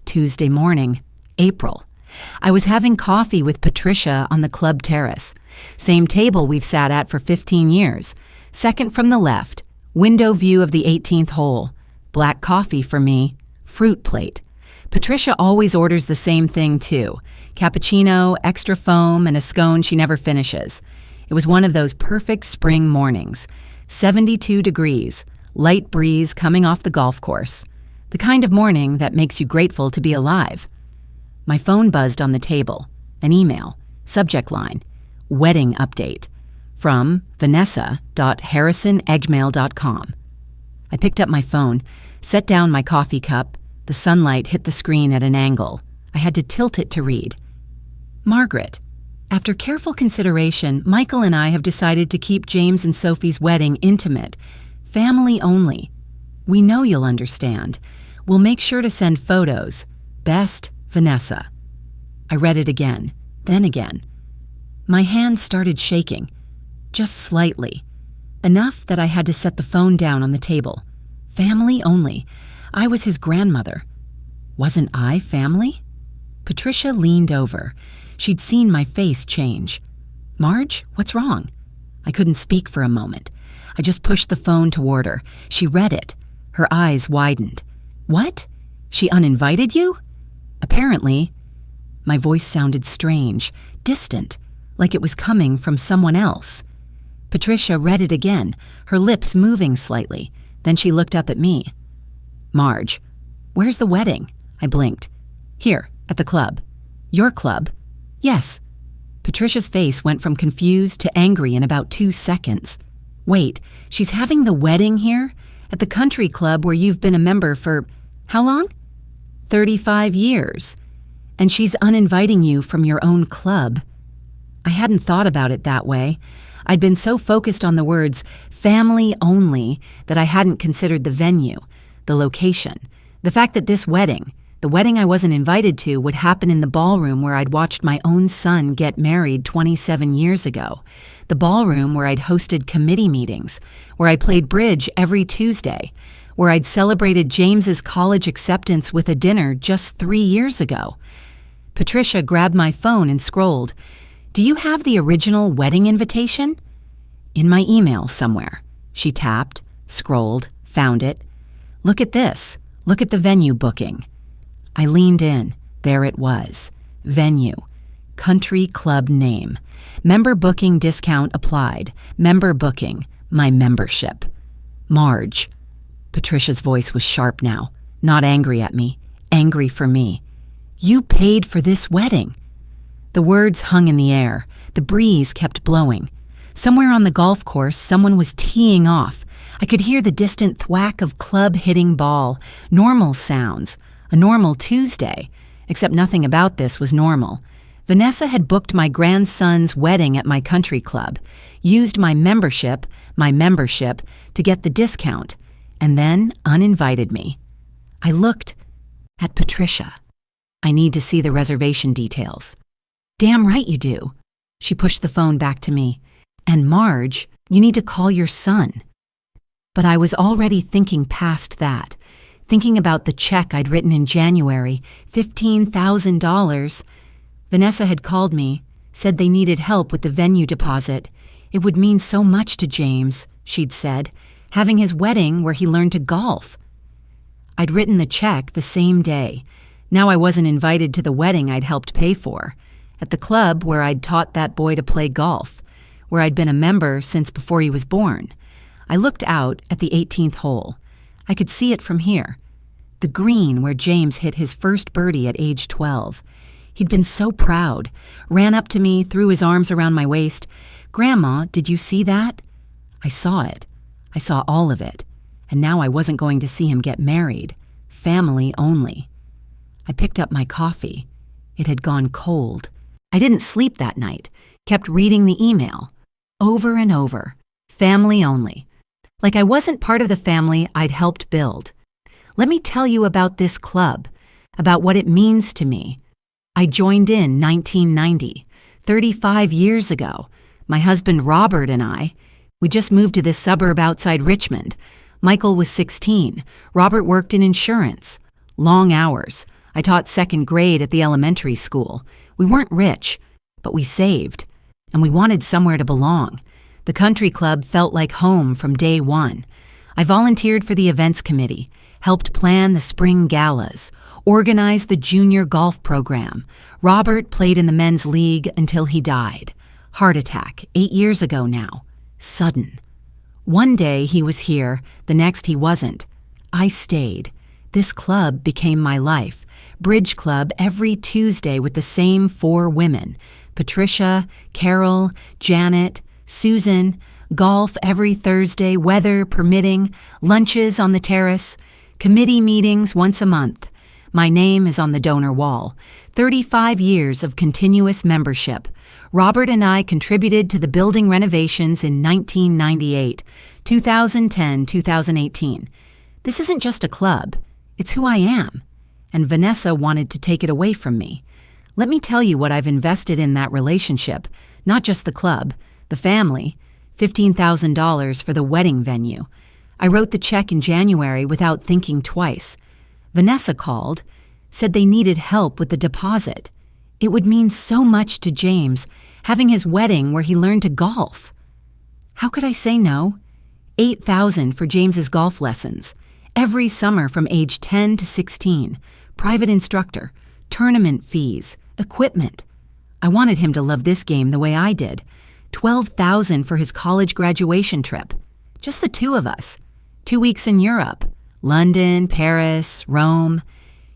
Tuesday morning, April. I was having coffee with Patricia on the club terrace. Same table we've sat at for 15 years. Second from the left, window view of the 18th hole. Black coffee for me, fruit plate. Patricia always orders the same thing too. Cappuccino, extra foam, and a scone she never finishes. It was one of those perfect spring mornings. 72 degrees, light breeze coming off the golf course. The kind of morning that makes you grateful to be alive. My phone buzzed on the table. An email. Subject line. Wedding update. From vanessa.harrison@gmail.com. I picked up my phone, set down my coffee cup. The sunlight hit the screen at an angle. I had to tilt it to read. Margaret. After careful consideration, Michael and I have decided to keep James and Sophie's wedding intimate. Family only. We know you'll understand. We'll make sure to send photos. Best, Vanessa. I read it again, then again. My hand started shaking, just slightly. Enough that I had to set the phone down on the table. Family only. I was his grandmother. Wasn't I family? Patricia leaned over. She'd seen my face change. Marge, what's wrong? I couldn't speak for a moment. I just pushed the phone toward her. She read it. Her eyes widened. What? She uninvited you? Apparently. My voice sounded strange, distant, like it was coming from someone else. Patricia read it again, her lips moving slightly. Then she looked up at me. Marge, where's the wedding? I blinked. Here, at the club. Your club? Yes. Patricia's face went from confused to angry in about 2 seconds. Wait, she's having the wedding here? At the country club where you've been a member for how long? 35 years. And she's uninviting you from your own club. I hadn't thought about it that way. I'd been so focused on the words family only that I hadn't considered the venue, the location, the fact that this wedding, the wedding I wasn't invited to, would happen in the ballroom where I'd watched my own son get married 27 years ago, the ballroom where I'd hosted committee meetings, where I played bridge every Tuesday, where I'd celebrated James's college acceptance with a dinner just 3 years ago. Patricia grabbed my phone and scrolled. Do you have the original wedding invitation? In my email somewhere. She tapped, scrolled, found it. Look at this. Look at the venue booking. I leaned in. There it was. Venue. Country club name. Member booking discount applied. Member booking. My membership. Marge. Patricia's voice was sharp now. Not angry at me. Angry for me. You paid for this wedding. The words hung in the air. The breeze kept blowing. Somewhere on the golf course, someone was teeing off. I could hear the distant thwack of club hitting ball. Normal sounds. A normal Tuesday. Except nothing about this was normal. Vanessa had booked my grandson's wedding at my country club, used my membership, to get the discount, and then uninvited me. I looked at Patricia. I need to see the reservation details. Damn right you do. She pushed the phone back to me. And Marge, you need to call your son. But I was already thinking past that, thinking about the check I'd written in January, $15,000. Vanessa had called me, said they needed help with the venue deposit. It would mean so much to James, she'd said, having his wedding where he learned to golf. I'd written the check the same day. Now I wasn't invited to the wedding I'd helped pay for, at the club where I'd taught that boy to play golf, where I'd been a member since before he was born. I looked out at the 18th hole. I could see it from here. The green where James hit his first birdie at age 12. He'd been so proud, ran up to me, threw his arms around my waist. Grandma, did you see that? I saw it. I saw all of it. And now I wasn't going to see him get married. Family only. I picked up my coffee. It had gone cold. I didn't sleep that night. Kept reading the email. Over and over. Family only. Like I wasn't part of the family I'd helped build. Let me tell you about this club, about what it means to me. I joined in 1990, 35 years ago. My husband Robert and we just moved to this suburb outside Richmond. Michael was 16. Robert worked in insurance. Long hours. I taught second grade at the elementary school. We weren't rich, but we saved. And we wanted somewhere to belong. The country club felt like home from day one. I volunteered for the events committee, helped plan the spring galas, organized the junior golf program. Robert played in the men's league until he died. Heart attack, 8 years ago now. Sudden. One day he was here, the next he wasn't. I stayed. This club became my life. Bridge club every Tuesday with the same 4 women. Patricia, Carol, Janet, Susan. Golf every Thursday, weather permitting. Lunches on the terrace. Committee meetings once a month. My name is on the donor wall. 35 years of continuous membership. Robert and I contributed to the building renovations in 1998, 2010, 2018. This isn't just a club. It's who I am. And Vanessa wanted to take it away from me. Let me tell you what I've invested in that relationship, not just the club, the family, $15,000 for the wedding venue. I wrote the check in January without thinking twice. Vanessa called, said they needed help with the deposit. It would mean so much to James, having his wedding where he learned to golf. How could I say no? $8,000 for James's golf lessons. Every summer from age 10 to 16. Private instructor, tournament fees, equipment. I wanted him to love this game the way I did. $12,000 for his college graduation trip. Just the 2 of us. 2 weeks in Europe. London, Paris, Rome.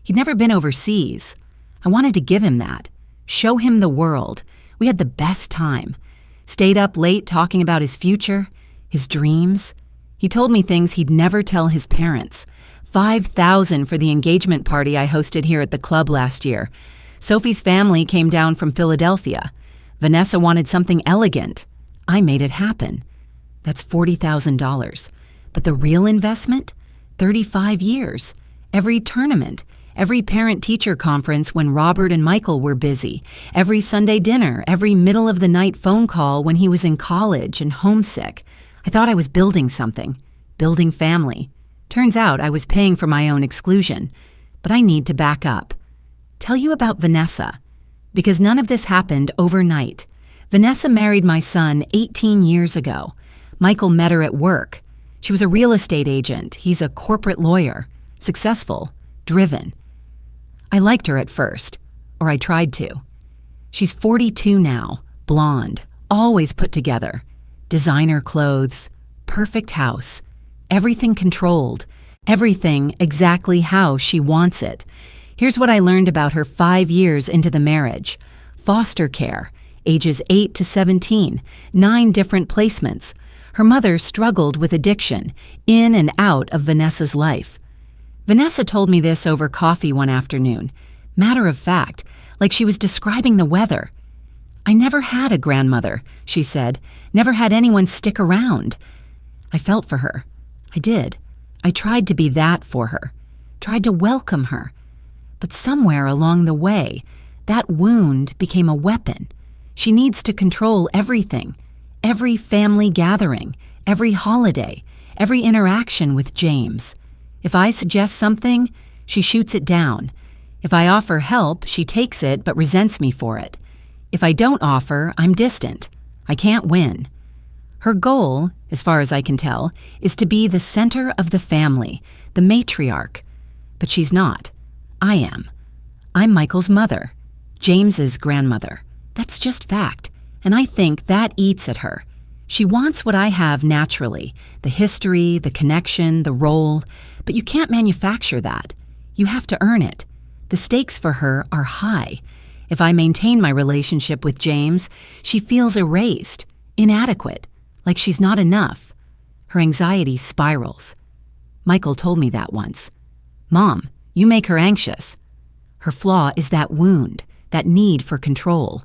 He'd never been overseas. I wanted to give him that. Show him the world. We had the best time. Stayed up late talking about his future, his dreams. He told me things he'd never tell his parents. $5,000 for the engagement party I hosted here at the club last year. Sophie's family came down from Philadelphia. Vanessa wanted something elegant. I made it happen. That's $40,000. But the real investment? 35 years. Every tournament. Every parent-teacher conference when Robert and Michael were busy. Every Sunday dinner. Every middle-of-the-night phone call when he was in college and homesick. I thought I was building something. Building family. Turns out I was paying for my own exclusion. But I need to back up. Tell you about Vanessa. Because none of this happened overnight. Vanessa married my son 18 years ago. Michael met her at work. She was a real estate agent. He's a corporate lawyer. Successful. Driven. I liked her at first. Or I tried to. She's 42 now. Blonde. Always put together. Designer clothes. Perfect house. Everything controlled. Everything exactly how she wants it. Here's what I learned about her 5 years into the marriage. Foster care. Ages 8 to 17. 9 different placements. Her mother struggled with addiction, in and out of Vanessa's life. Vanessa told me this over coffee one afternoon. Matter of fact, like she was describing the weather. I never had a grandmother, she said. Never had anyone stick around. I felt for her. I did. I tried to be that for her. Tried to welcome her. But somewhere along the way, that wound became a weapon. She needs to control everything. Every family gathering, every holiday, every interaction with James. If I suggest something, she shoots it down. If I offer help, she takes it but resents me for it. If I don't offer, I'm distant. I can't win. Her goal, as far as I can tell, is to be the center of the family, the matriarch. But she's not. I am. I'm Michael's mother, James's grandmother. That's just fact, and I think that eats at her. She wants what I have naturally, the history, the connection, the role, but you can't manufacture that. You have to earn it. The stakes for her are high. If I maintain my relationship with James, she feels erased, inadequate, like she's not enough. Her anxiety spirals. Michael told me that once. Mom, you make her anxious. Her flaw is that wound, that need for control.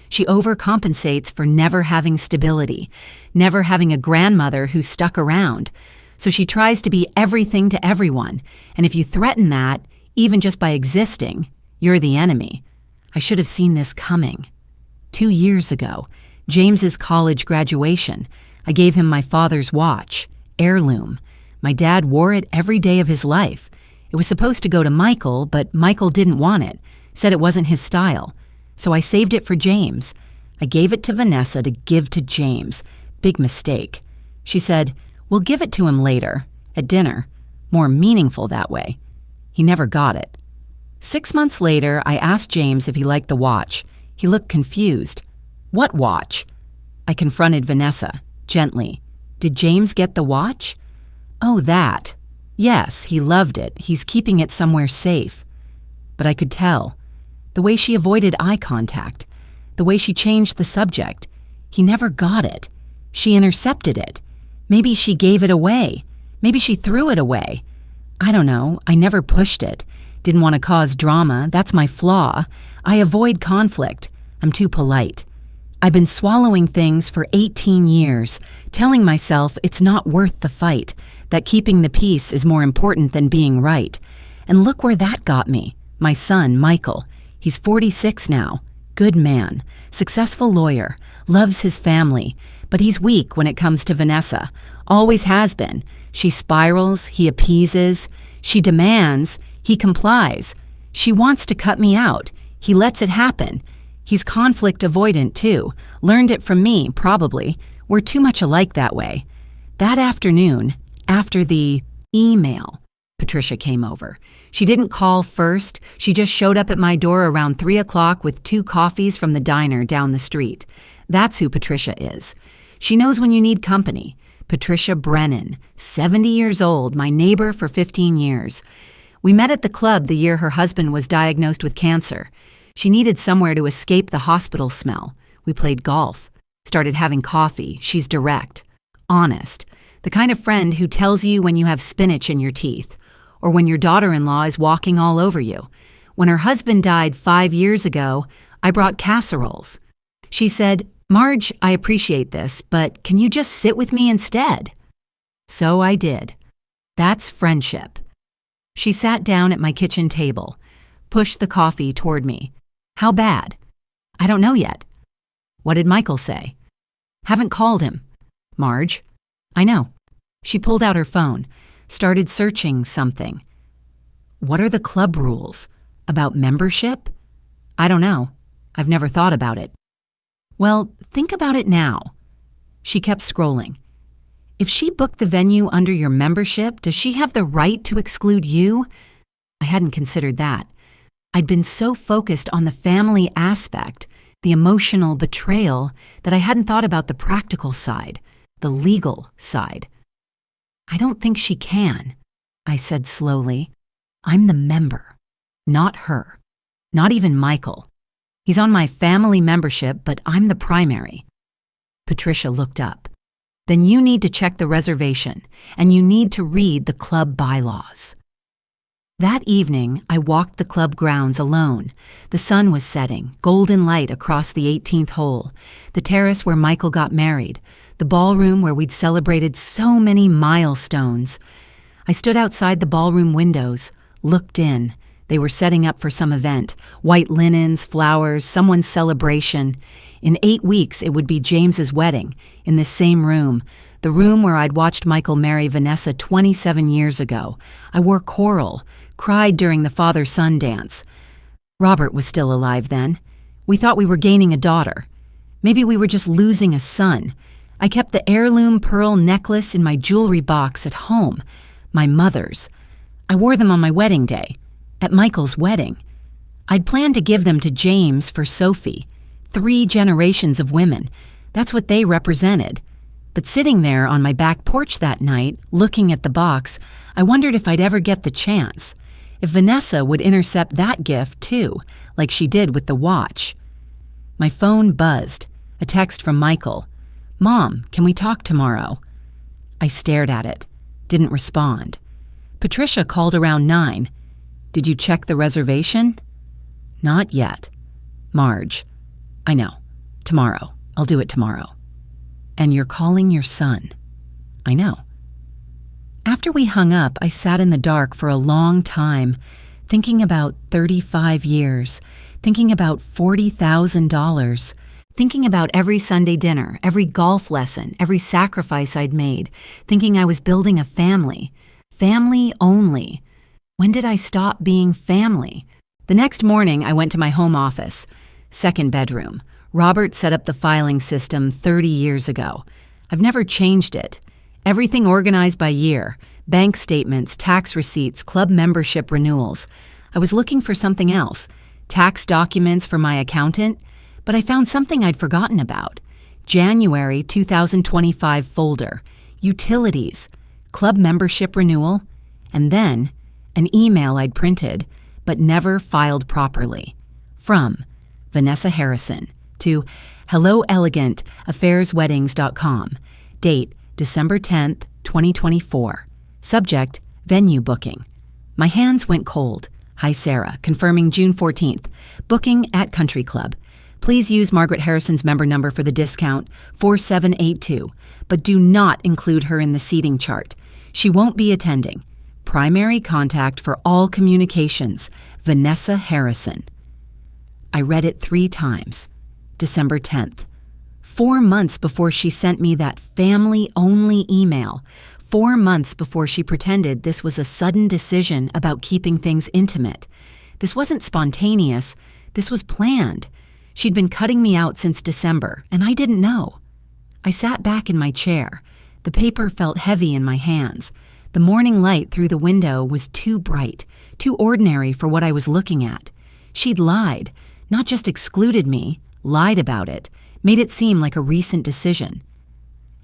She overcompensates for never having stability, never having a grandmother who stuck around. So she tries to be everything to everyone, and if you threaten that, even just by existing, you're the enemy. I should have seen this coming. 2 years ago, James's college graduation, I gave him my father's watch, heirloom. My dad wore it every day of his life. It was supposed to go to Michael, but Michael didn't want it, said it wasn't his style. So I saved it for James. I gave it to Vanessa to give to James. Big mistake. She said, "We'll give it to him later, at dinner. More meaningful that way." He never got it. 6 months later, I asked James if he liked the watch. He looked confused. "What watch?" I confronted Vanessa, gently. "Did James get the watch?" "Oh, that. Yes, he loved it. He's keeping it somewhere safe." But I could tell. The way she avoided eye contact. The way she changed the subject. He never got it. She intercepted it. Maybe she gave it away. Maybe she threw it away. I don't know. I never pushed it. Didn't want to cause drama. That's my flaw. I avoid conflict. I'm too polite. I've been swallowing things for 18 years, telling myself it's not worth the fight, that keeping the peace is more important than being right. And look where that got me. My son, Michael. He's 46 now. Good man. Successful lawyer. Loves his family. But he's weak when it comes to Vanessa. Always has been. She spirals. He appeases. She demands. He complies. She wants to cut me out. He lets it happen. He's conflict avoidant, too. Learned it from me, probably. We're too much alike that way. That afternoon, after the email, Patricia came over. She didn't call first. She just showed up at my door around 3 o'clock with 2 coffees from the diner down the street. That's who Patricia is. She knows when you need company. Patricia Brennan, 70 years old, my neighbor for 15 years. We met at the club the year her husband was diagnosed with cancer. She needed somewhere to escape the hospital smell. We played golf, started having coffee. She's direct, honest, the kind of friend who tells you when you have spinach in your teeth, or when your daughter-in-law is walking all over you. When her husband died 5 years ago, I brought casseroles. She said, "Marge, I appreciate this, but can you just sit with me instead?" So I did. That's friendship. She sat down at my kitchen table, pushed the coffee toward me. "How bad?" "I don't know yet." "What did Michael say?" "Haven't called him." "Marge?" "I know." She pulled out her phone, started searching something. "What are the club rules? About membership?" "I don't know. I've never thought about it." "Well, think about it now." She kept scrolling. "If she booked the venue under your membership, does she have the right to exclude you?" I hadn't considered that. I'd been so focused on the family aspect, the emotional betrayal, that I hadn't thought about the practical side, the legal side. "I don't think she can," I said slowly. "I'm the member, not her, not even Michael. He's on my family membership, but I'm the primary." Patricia looked up. "Then you need to check the reservation, and you need to read the club bylaws." That evening, I walked the club grounds alone. The sun was setting, golden light across the 18th hole, the terrace where Michael got married, the ballroom where we'd celebrated so many milestones. I stood outside the ballroom windows, looked in. They were setting up for some event, white linens, flowers, someone's celebration. In 8 weeks, it would be James's wedding, in this same room, the room where I'd watched Michael marry Vanessa 27 years ago. I wore coral, cried during the father-son dance. Robert was still alive then. We thought we were gaining a daughter. Maybe we were just losing a son. I kept the heirloom pearl necklace in my jewelry box at home, my mother's. I wore them on my wedding day, at Michael's wedding. I'd planned to give them to James for Sophie. 3 generations of women. That's what they represented. But sitting there on my back porch that night, looking at the box, I wondered if I'd ever get the chance. If Vanessa would intercept that gift, too, like she did with the watch. My phone buzzed. A text from Michael. "Mom, can we talk tomorrow?" I stared at it. Didn't respond. Patricia called around 9. "Did you check the reservation?" "Not yet." "Marge." "I know. Tomorrow. I'll do it tomorrow." "And you're calling your son." "I know." After we hung up, I sat in the dark for a long time, thinking about 35 years, thinking about $40,000, thinking about every Sunday dinner, every golf lesson, every sacrifice I'd made, thinking I was building a family. Family only. When did I stop being family? The next morning, I went to my home office. Second bedroom. Robert set up the filing system 30 years ago. I've never changed it. Everything organized by year. Bank statements, tax receipts, club membership renewals. I was looking for something else. Tax documents for my accountant. But I found something I'd forgotten about. January 2025 folder. Utilities. Club membership renewal. And then an email I'd printed but never filed properly. From Vanessa Harrison to helloelegantaffairsweddings.com. Date December 10th, 2024. Subject venue booking. My hands went cold. Hi Sarah, confirming June 14th. Booking at Country Club. Please use Margaret Harrison's member number for the discount 4782, but do not include her in the seating chart. She won't be attending. Primary contact for all communications, Vanessa Harrison. I read it 3 times. December 10th. 4 months before she sent me that family-only email. 4 months before she pretended this was a sudden decision about keeping things intimate. This wasn't spontaneous. This was planned. She'd been cutting me out since December, and I didn't know. I sat back in my chair. The paper felt heavy in my hands. The morning light through the window was too bright, too ordinary for what I was looking at. She'd lied, not just excluded me, lied about it, made it seem like a recent decision.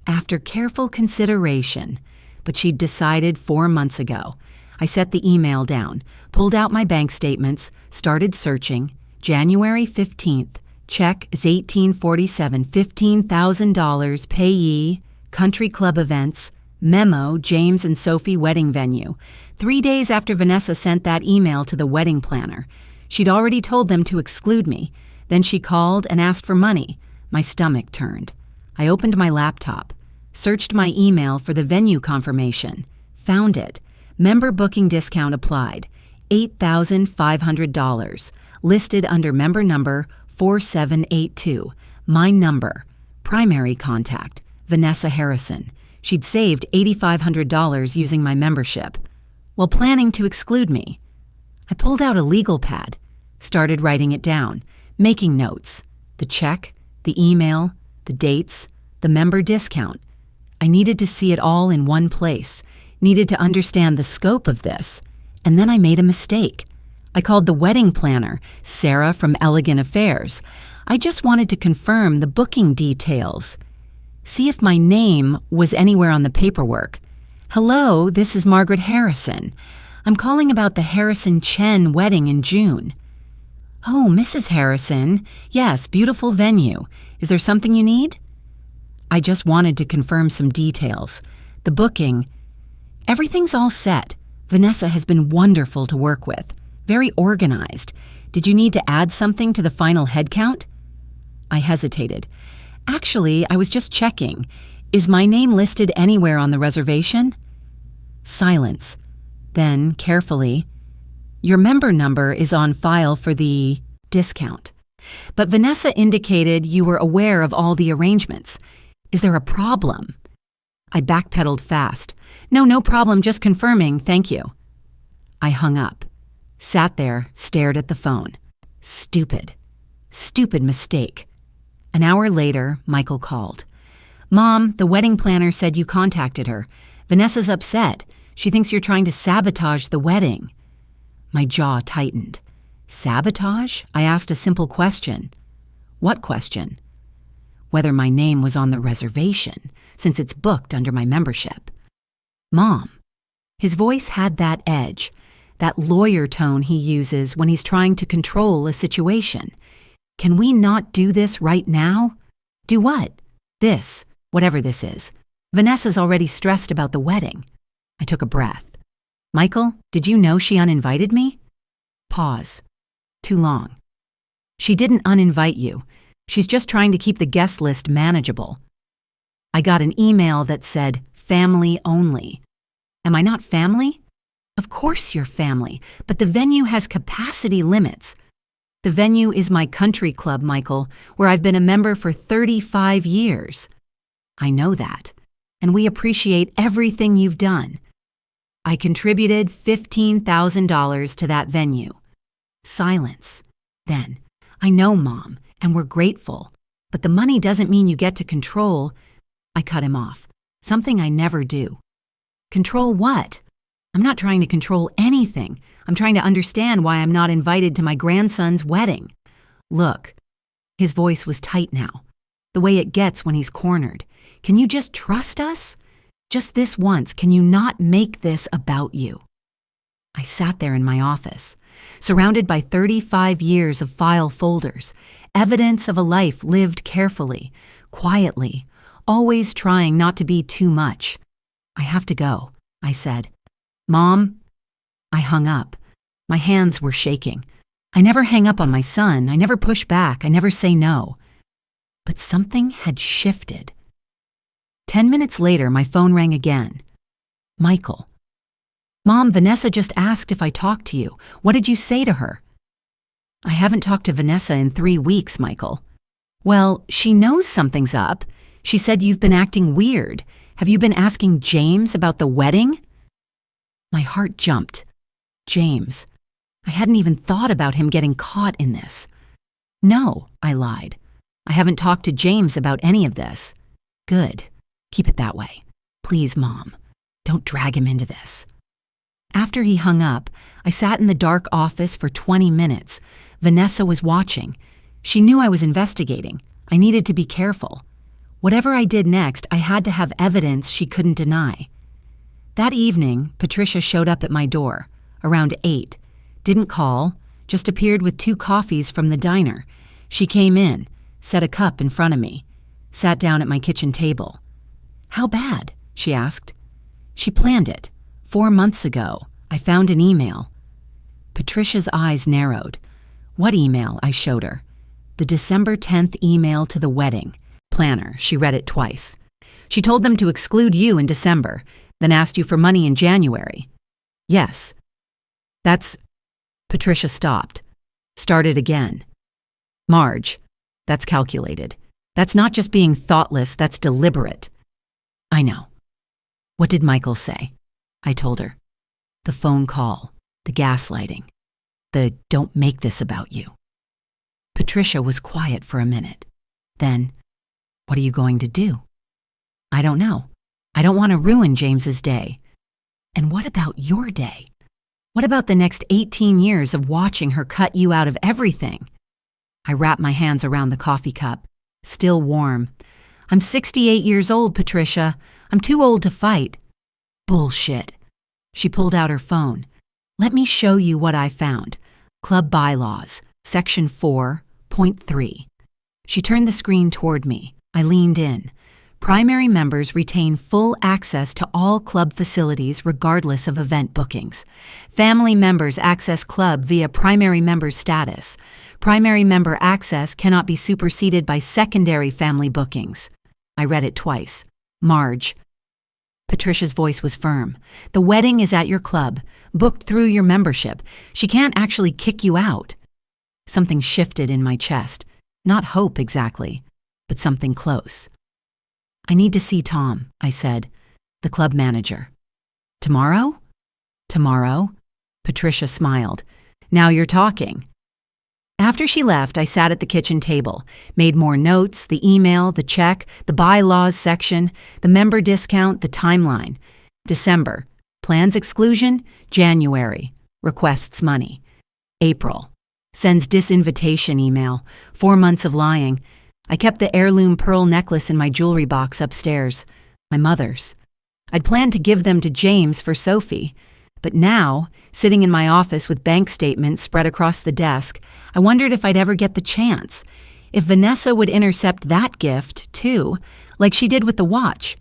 After careful consideration, but she'd decided 4 months ago, I set the email down, pulled out my bank statements, started searching. January 15th, check is $1847, $15,000, payee, Country Club events, memo, James and Sophie wedding venue. 3 days after Vanessa sent that email to the wedding planner. She'd already told them to exclude me. Then she called and asked for money. My stomach turned. I opened my laptop, searched my email for the venue confirmation, found it. Member booking discount applied, $8,500. Listed under member number 4782. My number. Primary contact, Vanessa Harrison. She'd saved $8,500 using my membership, while planning to exclude me. I pulled out a legal pad, started writing it down, making notes. The check, the email, the dates, the member discount. I needed to see it all in one place, needed to understand the scope of this. And then I made a mistake. I called the wedding planner, Sarah from Elegant Affairs. I just wanted to confirm the booking details. See if my name was anywhere on the paperwork. Hello, this is Margaret Harrison. I'm calling about the Harrison Chen wedding in June. Oh, Mrs. Harrison. Yes, beautiful venue. Is there something you need? I just wanted to confirm some details. The booking. Everything's all set. Vanessa has been wonderful to work with. Very organized. Did you need to add something to the final head count? I hesitated. Actually, I was just checking. Is my name listed anywhere on the reservation? Silence. Then, carefully, your member number is on file for the discount. But Vanessa indicated you were aware of all the arrangements. Is there a problem? I backpedaled fast. No problem, just confirming, thank you. I hung up. Sat there, stared at the phone. Stupid mistake. An hour later, Michael called. Mom, the wedding planner said you contacted her. Vanessa's upset. She thinks you're trying to sabotage the wedding. My jaw tightened. Sabotage? I asked a simple question. What question? Whether my name was on the reservation, since it's booked under my membership. Mom. His voice had that edge. That lawyer tone he uses when he's trying to control a situation. Can we not do this right now? Do what? This, whatever this is. Vanessa's already stressed about the wedding. I took a breath. Michael, did you know she uninvited me? Pause. Too long. She didn't uninvite you. She's just trying to keep the guest list manageable. I got an email that said, family only. Am I not family? Of course you're family, but the venue has capacity limits. The venue is my country club, Michael, where I've been a member for 35 years. I know that, and we appreciate everything you've done. I contributed $15,000 to that venue. Silence. Then, I know, Mom, and we're grateful, but the money doesn't mean you get to control. I cut him off. Something I never do. Control what? I'm not trying to control anything. I'm trying to understand why I'm not invited to my grandson's wedding. Look. His voice was tight now, the way it gets when he's cornered. Can you just trust us? Just this once, can you not make this about you? I sat there in my office, surrounded by 35 years of file folders, evidence of a life lived carefully, quietly, always trying not to be too much. I have to go, I said. Mom? I hung up. My hands were shaking. I never hang up on my son. I never push back. I never say no. But something had shifted. 10 minutes later, my phone rang again. Michael. Mom, Vanessa just asked if I talked to you. What did you say to her? I haven't talked to Vanessa in 3 weeks, Michael. Well, she knows something's up. She said you've been acting weird. Have you been asking James about the wedding? My heart jumped. James. I hadn't even thought about him getting caught in this. No, I lied. I haven't talked to James about any of this. Good. Keep it that way. Please, Mom. Don't drag him into this. After he hung up, I sat in the dark office for 20 minutes. Vanessa was watching. She knew I was investigating. I needed to be careful. Whatever I did next, I had to have evidence she couldn't deny. That evening, Patricia showed up at my door, around 8. Didn't call, just appeared with 2 coffees from the diner. She came in, set a cup in front of me, sat down at my kitchen table. How bad? She asked. She planned it. 4 months ago, I found an email. Patricia's eyes narrowed. What email? I showed her. The December 10th email to the wedding planner. She read it twice. She told them to exclude you in December, then asked you for money in January. Yes. That's... Patricia stopped. Started again. Marge, that's calculated. That's not just being thoughtless, that's deliberate. I know. What did Michael say? I told her. The phone call, the gaslighting, the don't make this about you. Patricia was quiet for a minute. Then, what are you going to do? I don't know. I don't want to ruin James's day. And what about your day? What about the next 18 years of watching her cut you out of everything? I wrapped my hands around the coffee cup, still warm. I'm 68 years old, Patricia. I'm too old to fight. Bullshit. She pulled out her phone. Let me show you what I found. Club bylaws, section 4.3. She turned the screen toward me. I leaned in. Primary members retain full access to all club facilities regardless of event bookings. Family members access club via primary member status. Primary member access cannot be superseded by secondary family bookings. I read it twice. Marge. Patricia's voice was firm. The wedding is at your club, booked through your membership. She can't actually kick you out. Something shifted in my chest. Not hope exactly, but something close. I need to see Tom, I said, the club manager. Tomorrow? Tomorrow? Patricia smiled. Now you're talking. After she left, I sat at the kitchen table, made more notes, the email, the check, the bylaws section, the member discount, the timeline. December. Plans exclusion. January. Requests money. April. Sends disinvitation email. 4 months of lying. I kept the heirloom pearl necklace in my jewelry box upstairs, my mother's. I'd planned to give them to James for Sophie, but now, sitting in my office with bank statements spread across the desk, I wondered if I'd ever get the chance, if Vanessa would intercept that gift, too, like she did with the watch.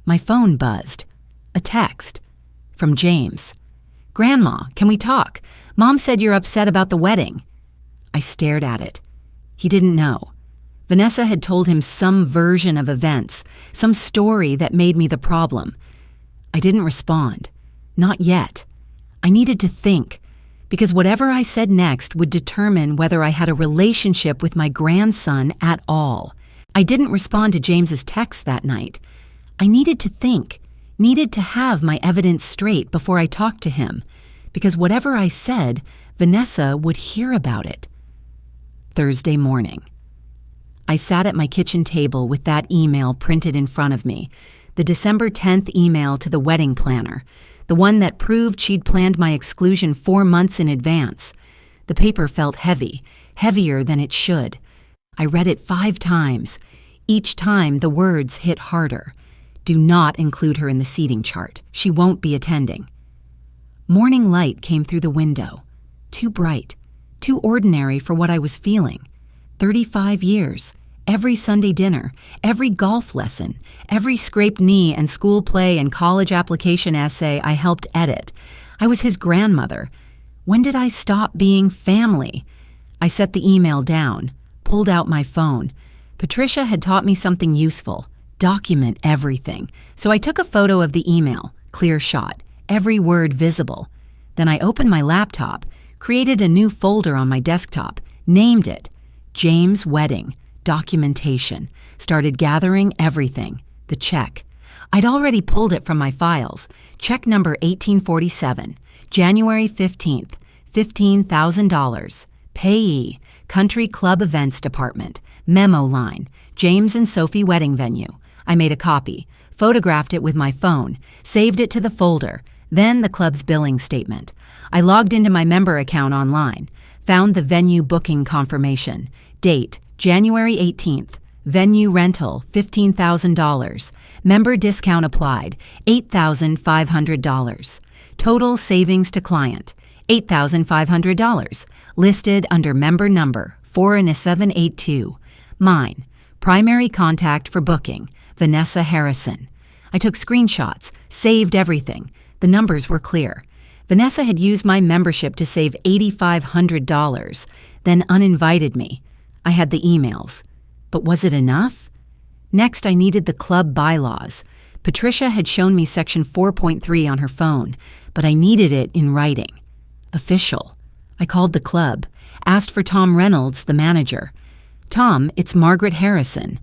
My phone buzzed. A text. From James. Grandma, can we talk? Mom said you're upset about the wedding. I stared at it. He didn't know. Vanessa had told him some version of events, some story that made me the problem. I didn't respond. Not yet. I needed to think, because whatever I said next would determine whether I had a relationship with my grandson at all. I didn't respond to James's text that night. I needed to think, Needed to have my evidence straight before I talked to him, because whatever I said, Vanessa would hear about it. Thursday morning. I sat at my kitchen table with that email printed in front of me, the December 10th email to the wedding planner, the one that proved she'd planned my exclusion 4 months in advance. The paper felt heavy, heavier than it should. I read it 5 times. Each time the words hit harder. Do not include her in the seating chart. She won't be attending. Morning light came through the window. Too bright, too ordinary for what I was feeling. 35 years, every Sunday dinner, every golf lesson, every scraped knee and school play and college application essay I helped edit. I was his grandmother. When did I stop being family? I set the email down, pulled out my phone. Patricia had taught me something useful. Document everything. So I took a photo of the email, clear shot, every word visible. Then I opened my laptop, created a new folder on my desktop, named it James Wedding, Documentation, started gathering everything, the check. I'd already pulled it from my files. Check number 1847, January 15th, $15,000. Payee, Country Club Events Department, memo line, James and Sophie Wedding Venue. I made a copy, photographed it with my phone, saved it to the folder, then the club's billing statement. I logged into my member account online, found the venue booking confirmation, date, January 18th, venue rental, $15,000, member discount applied, $8,500, total savings to client, $8,500, listed under member number 49782, mine, primary contact for booking, Vanessa Harrison. I took screenshots, saved everything. The numbers were clear. Vanessa had used my membership to save $8,500, then uninvited me. I had the emails. But was it enough? Next, I needed the club bylaws. Patricia had shown me section 4.3 on her phone, but I needed it in writing. Official. I called the club, asked for Tom Reynolds, the manager. Tom, it's Margaret Harrison.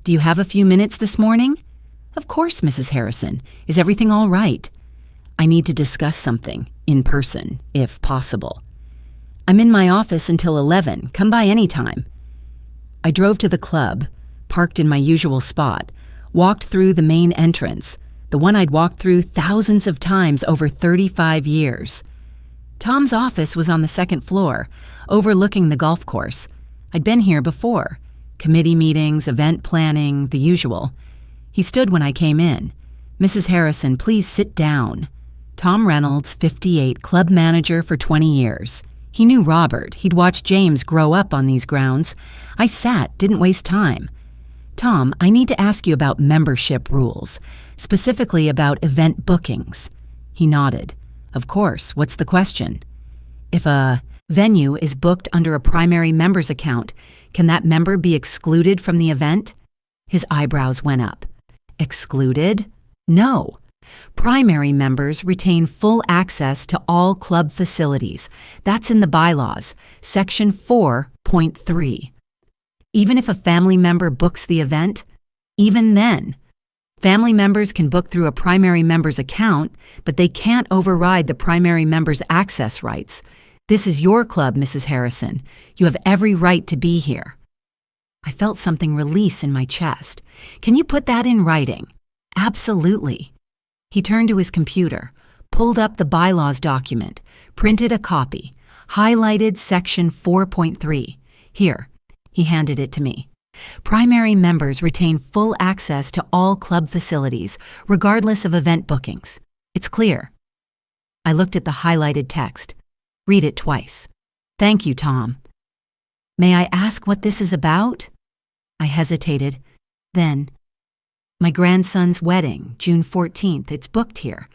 Do you have a few minutes this morning? Of course, Mrs. Harrison. Is everything all right? I need to discuss something, in person, if possible. I'm in my office until 11. Come by any time. I drove to the club, parked in my usual spot, walked through the main entrance, the one I'd walked through thousands of times over 35 years. Tom's office was on the 2nd floor, overlooking the golf course. I'd been here before. Committee meetings, event planning, the usual. He stood when I came in. Mrs. Harrison, please sit down. Tom Reynolds, 58, club manager for 20 years. He knew Robert. He'd watched James grow up on these grounds. I sat, didn't waste time. Tom, I need to ask you about membership rules, specifically about event bookings. He nodded. Of course, what's the question? If a venue is booked under a primary member's account, can that member be excluded from the event? His eyebrows went up. Excluded? No. Primary members retain full access to all club facilities. That's in the bylaws, section 4.3. Even if a family member books the event, even then, family members can book through a primary member's account, but they can't override the primary member's access rights. This is your club, Mrs. Harrison. You have every right to be here. I felt something release in my chest. Can you put that in writing? Absolutely. He turned to his computer, pulled up the bylaws document, printed a copy, highlighted section 4.3. Here, he handed it to me. Primary members retain full access to all club facilities, regardless of event bookings. It's clear. I looked at the highlighted text. Read it twice. Thank you, Tom. May I ask what this is about? I hesitated. Then, my grandson's wedding, June 14th. It's booked here,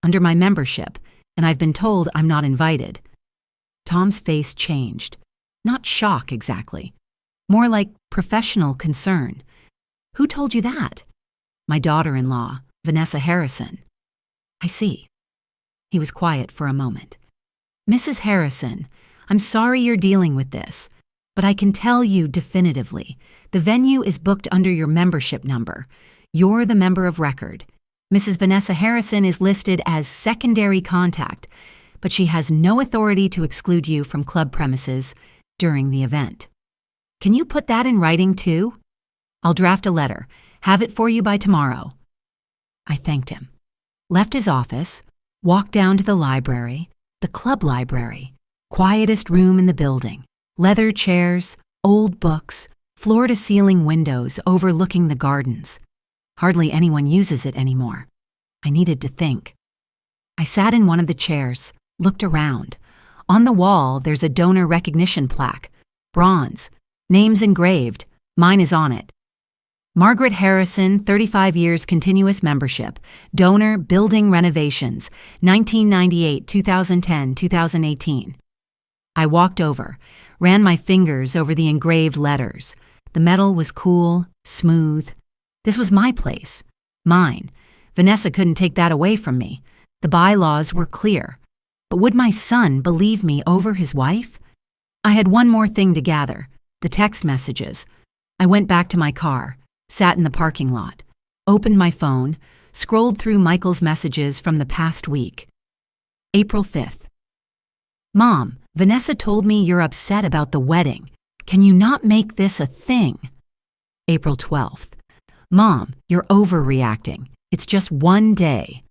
under my membership, and I've been told I'm not invited. Tom's face changed. Not shock, exactly. More like professional concern. Who told you that? My daughter-in-law, Vanessa Harrison. I see. He was quiet for a moment. Mrs. Harrison, I'm sorry you're dealing with this, but I can tell you definitively, the venue is booked under your membership number. You're the member of record. Mrs. Vanessa Harrison is listed as secondary contact, but she has no authority to exclude you from club premises during the event. Can you put that in writing too? I'll draft a letter. Have it for you by tomorrow." I thanked him, left his office, walked down to the library, the club library, quietest room in the building, leather chairs, old books, floor-to-ceiling windows overlooking the gardens. Hardly anyone uses it anymore. I needed to think. I sat in one of the chairs, looked around. On the wall, there's a donor recognition plaque, bronze, names engraved. Mine is on it. Margaret Harrison, 35 years continuous membership, donor building renovations, 1998, 2010, 2018. I walked over, ran my fingers over the engraved letters. The metal was cool, smooth. This was my place, mine. Vanessa couldn't take that away from me. The bylaws were clear. But would my son believe me over his wife? I had one more thing to gather, the text messages. I went back to my car, sat in the parking lot, opened my phone, scrolled through Michael's messages from the past week. April 5th. "Mom, Vanessa told me you're upset about the wedding. Can you not make this a thing?" April 12th. "Mom, you're overreacting. It's just one day."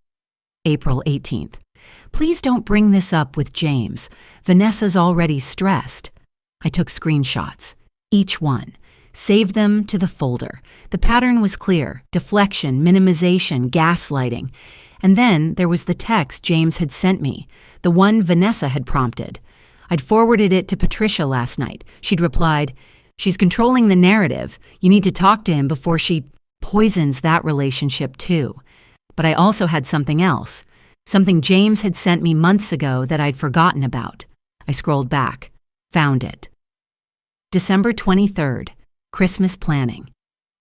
April 18th. "Please don't bring this up with James. Vanessa's already stressed." I took screenshots, each one, saved them to the folder. The pattern was clear: deflection, minimization, gaslighting. And then there was the text James had sent me, the one Vanessa had prompted. I'd forwarded it to Patricia last night. She'd replied, "She's controlling the narrative. You need to talk to him before she poisons that relationship too." But I also had something else, something James had sent me months ago that I'd forgotten about. I scrolled back, found it. December 23rd, Christmas planning.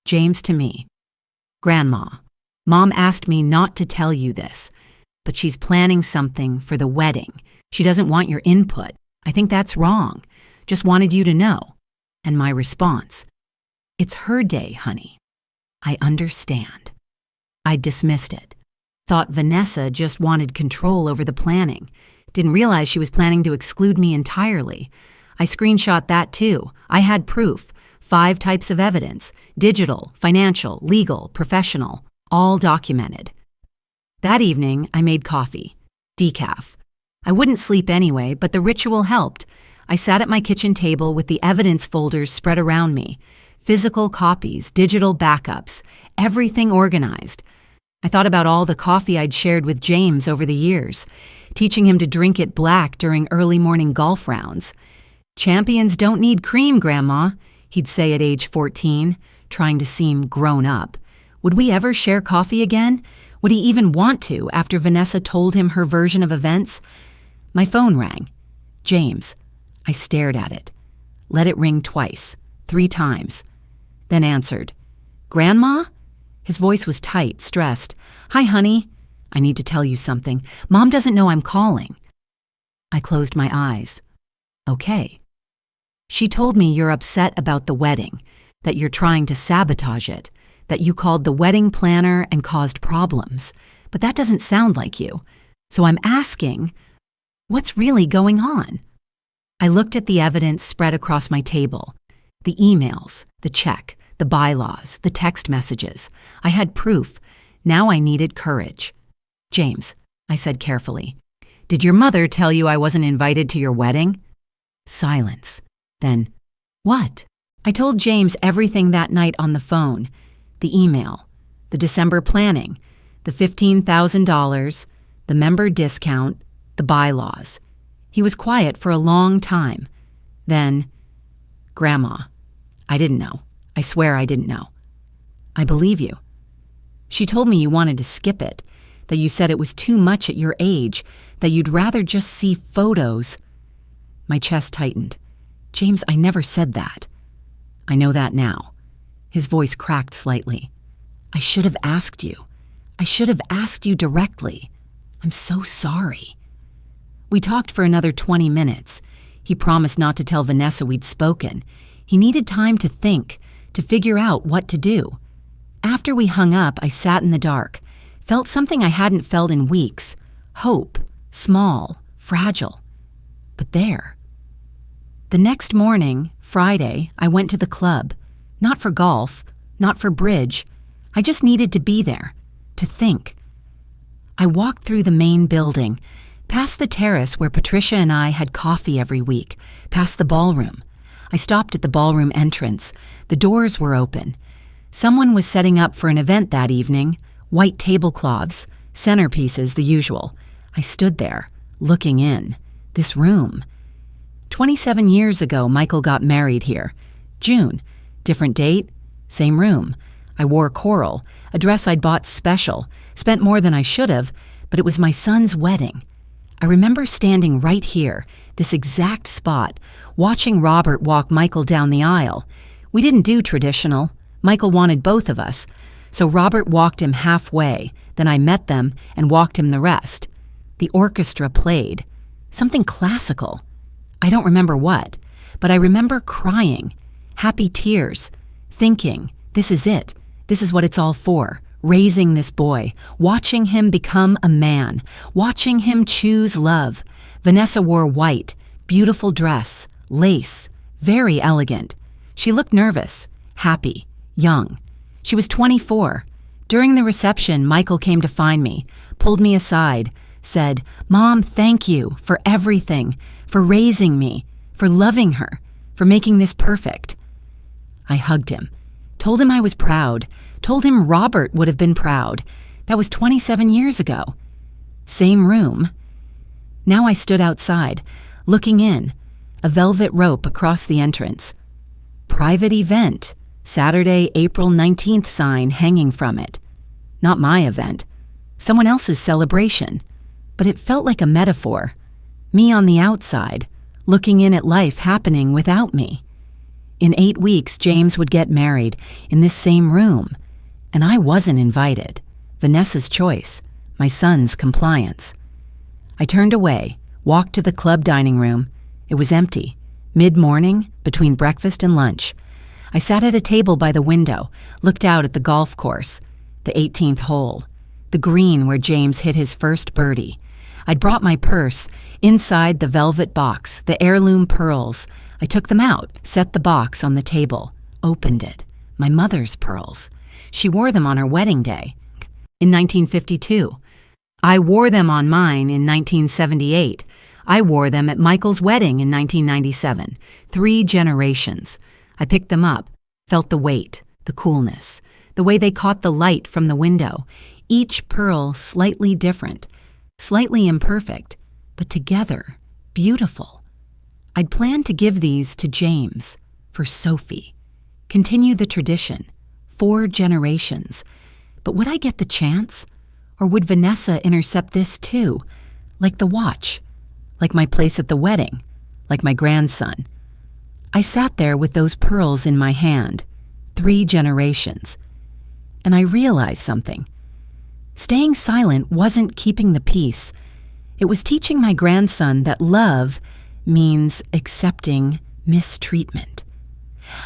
James to me. "Grandma, Mom asked me not to tell you this, but she's planning something for the wedding. She doesn't want your input. I think that's wrong. Just wanted you to know." And my response, "It's her day, honey. I understand." I dismissed it. Thought Vanessa just wanted control over the planning. Didn't realize she was planning to exclude me entirely. I screenshot that too. I had proof. 5 types of evidence: digital, financial, legal, professional, all documented. That evening, I made coffee. Decaf. I wouldn't sleep anyway, but the ritual helped. I sat at my kitchen table with the evidence folders spread around me. Physical copies, digital backups, everything organized. I thought about all the coffee I'd shared with James over the years, teaching him to drink it black during early morning golf rounds. "Champions don't need cream, Grandma," he'd say at age 14, trying to seem grown up. Would we ever share coffee again? Would he even want to after Vanessa told him her version of events? My phone rang. James. I stared at it. Let it ring twice, 3 times. Then answered. "Grandma?" His voice was tight, stressed. "Hi, honey. I need to tell you something. Mom doesn't know I'm calling." I closed my eyes. "Okay." "She told me you're upset about the wedding, that you're trying to sabotage it, that you called the wedding planner and caused problems. But that doesn't sound like you. So I'm asking, what's really going on?" I looked at the evidence spread across my table. The emails, the check, the bylaws, the text messages. I had proof. Now I needed courage. "James," I said carefully, "did your mother tell you I wasn't invited to your wedding?" Silence. Then, "What?" I told James everything that night on the phone. The email, the December planning, the $15,000, the member discount, the bylaws. He was quiet for a long time. Then, "Grandma, I didn't know. I swear I didn't know." "I believe you. She told me you wanted to skip it, that you said it was too much at your age, that you'd rather just see photos." My chest tightened. "James, I never said that." "I know that now." His voice cracked slightly. "I should have asked you. I should have asked you directly. I'm so sorry." We talked for another 20 minutes. He promised not to tell Vanessa we'd spoken. He needed time to think, to figure out what to do. After we hung up, I sat in the dark, Felt something I hadn't felt in weeks. Hope, small, fragile. But there. The next morning, Friday, I went to the club. Not for golf, not for bridge. I just needed to be there, to think. I walked through the main building, past the terrace where Patricia and I had coffee every week, past the ballroom. I stopped at the ballroom entrance. The doors were open. Someone was setting up for an event that evening, white tablecloths, centerpieces, the usual. I stood there, looking in. This room. 27 years ago, Michael got married here. June. Different date, same room. I wore coral, a dress I'd bought special, spent more than I should have, but it was my son's wedding. I remember standing right here, this exact spot, watching Robert walk Michael down the aisle. We didn't do traditional. Michael wanted both of us, so Robert walked him halfway, then I met them and walked him the rest. The orchestra played. Something classical. I don't remember what, but I remember crying, happy tears, thinking, this is it. This is what it's all for. Raising this boy, watching him become a man, watching him choose love. Vanessa wore white, beautiful dress, lace, very elegant. She looked nervous, happy, young. She was 24. During the reception, Michael came to find me, pulled me aside, said, "Mom, thank you for everything, for raising me, for loving her, for making this perfect." I hugged him, told him I was proud, told him Robert would have been proud. That was 27 years ago. Same room. Now I stood outside, looking in, a velvet rope across the entrance. Private event, Saturday, April 19th sign hanging from it. Not my event, someone else's celebration, but it felt like a metaphor. Me on the outside, looking in at life happening without me. In 8 weeks, James would get married in this same room, and I wasn't invited. Vanessa's choice, my son's compliance. I turned away, walked to the club dining room. It was empty, mid-morning, between breakfast and lunch. I sat at a table by the window, looked out at the golf course, the 18th hole, the green where James hit his first birdie. I'd brought my purse, inside the velvet box, the heirloom pearls. I took them out, set the box on the table, opened it. My mother's pearls. She wore them on her wedding day in 1952. I wore them on mine in 1978. I wore them at Michael's wedding in 1997. 3 generations. I picked them up, felt the weight, the coolness, the way they caught the light from the window. Each pearl slightly different, slightly imperfect, but together, beautiful. I'd planned to give these to James, for Sophie. Continue the tradition, 4 generations. But would I get the chance? Or would Vanessa intercept this too? Like the watch, like my place at the wedding, like my grandson. I sat there with those pearls in my hand, 3 generations. And I realized something. Staying silent wasn't keeping the peace. It was teaching my grandson that love means accepting mistreatment.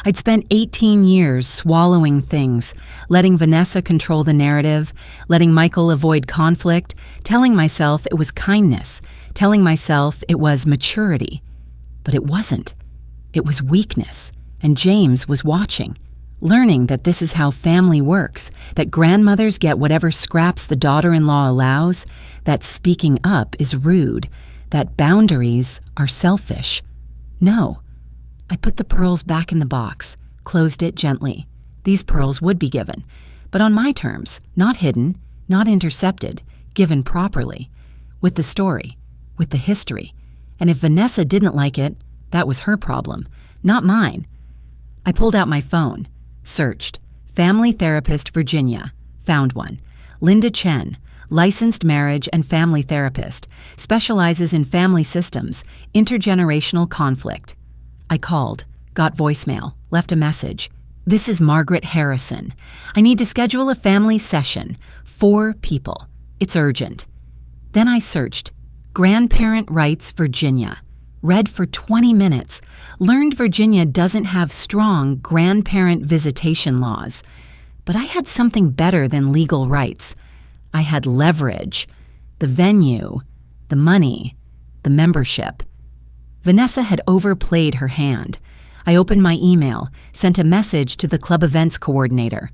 I'd spent 18 years swallowing things, letting Vanessa control the narrative, letting Michael avoid conflict, telling myself it was kindness, telling myself it was maturity. But it wasn't. It was weakness, and James was watching, learning that this is how family works, that grandmothers get whatever scraps the daughter-in-law allows, that speaking up is rude, that boundaries are selfish. No. I put the pearls back in the box, closed it gently. These pearls would be given, but on my terms, not hidden, not intercepted, given properly, with the story, with the history. And if Vanessa didn't like it, that was her problem, not mine. I pulled out my phone, searched. Family Therapist Virginia, found one. Linda Chen, licensed marriage and family therapist, specializes in family systems, intergenerational conflict. I called, got voicemail, left a message. "This is Margaret Harrison. I need to schedule a family session. 4 people. It's urgent." Then I searched, Grandparent Rights Virginia. Read for 20 minutes. Learned Virginia doesn't have strong grandparent visitation laws. But I had something better than legal rights. I had leverage, the venue, the money, the membership. Vanessa had overplayed her hand. I opened my email, sent a message to the club events coordinator.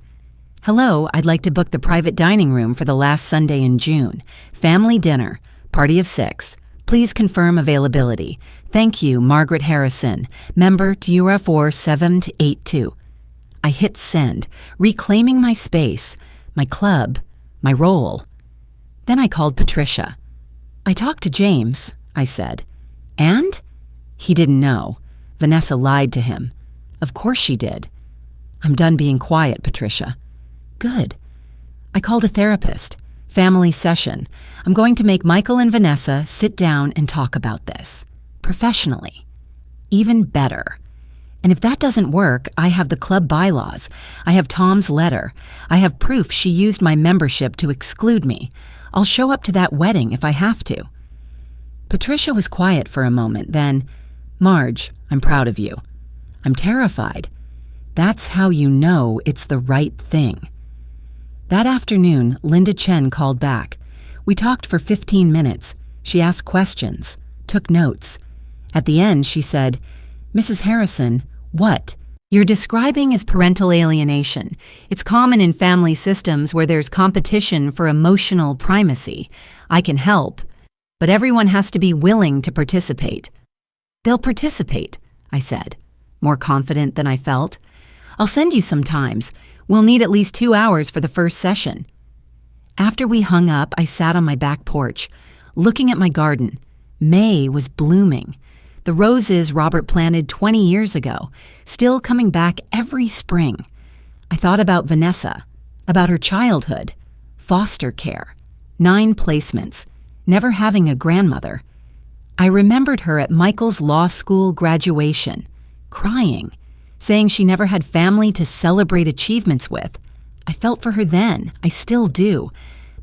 "Hello, I'd like to book the private dining room for the last Sunday in June. Family dinner, party of 6. Please confirm availability. Thank you, Margaret Harrison, member Tura 4782. I hit send, reclaiming my space, my club, my role. Then I called Patricia. "I talked to James," I said. "And?" He didn't know. Vanessa lied to him. Of course she did. "I'm done being quiet, Patricia." "Good." I called a therapist. Family session. I'm going to make Michael and Vanessa sit down and talk about this. Professionally. Even better. And if that doesn't work, I have the club bylaws. I have Tom's letter. I have proof she used my membership to exclude me. I'll show up to that wedding if I have to. Patricia was quiet for a moment, then, "Marge, I'm proud of you." "I'm terrified." That's how you know it's the right thing. That afternoon, Linda Chen called back. We talked for 15 minutes. She asked questions, took notes. At the end, she said, "Mrs. Harrison, what you're describing is parental alienation. It's common in family systems where there's competition for emotional primacy. I can help, but everyone has to be willing to participate." "They'll participate," I said, more confident than I felt. "I'll send you some times. We'll need at least 2 hours for the first session." After we hung up, I sat on my back porch, looking at my garden. May was blooming. The roses Robert planted 20 years ago, still coming back every spring. I thought about Vanessa, about her childhood, foster care, 9 placements, never having a grandmother. I remembered her at Michael's law school graduation, crying, saying she never had family to celebrate achievements with. I felt for her then, I still do.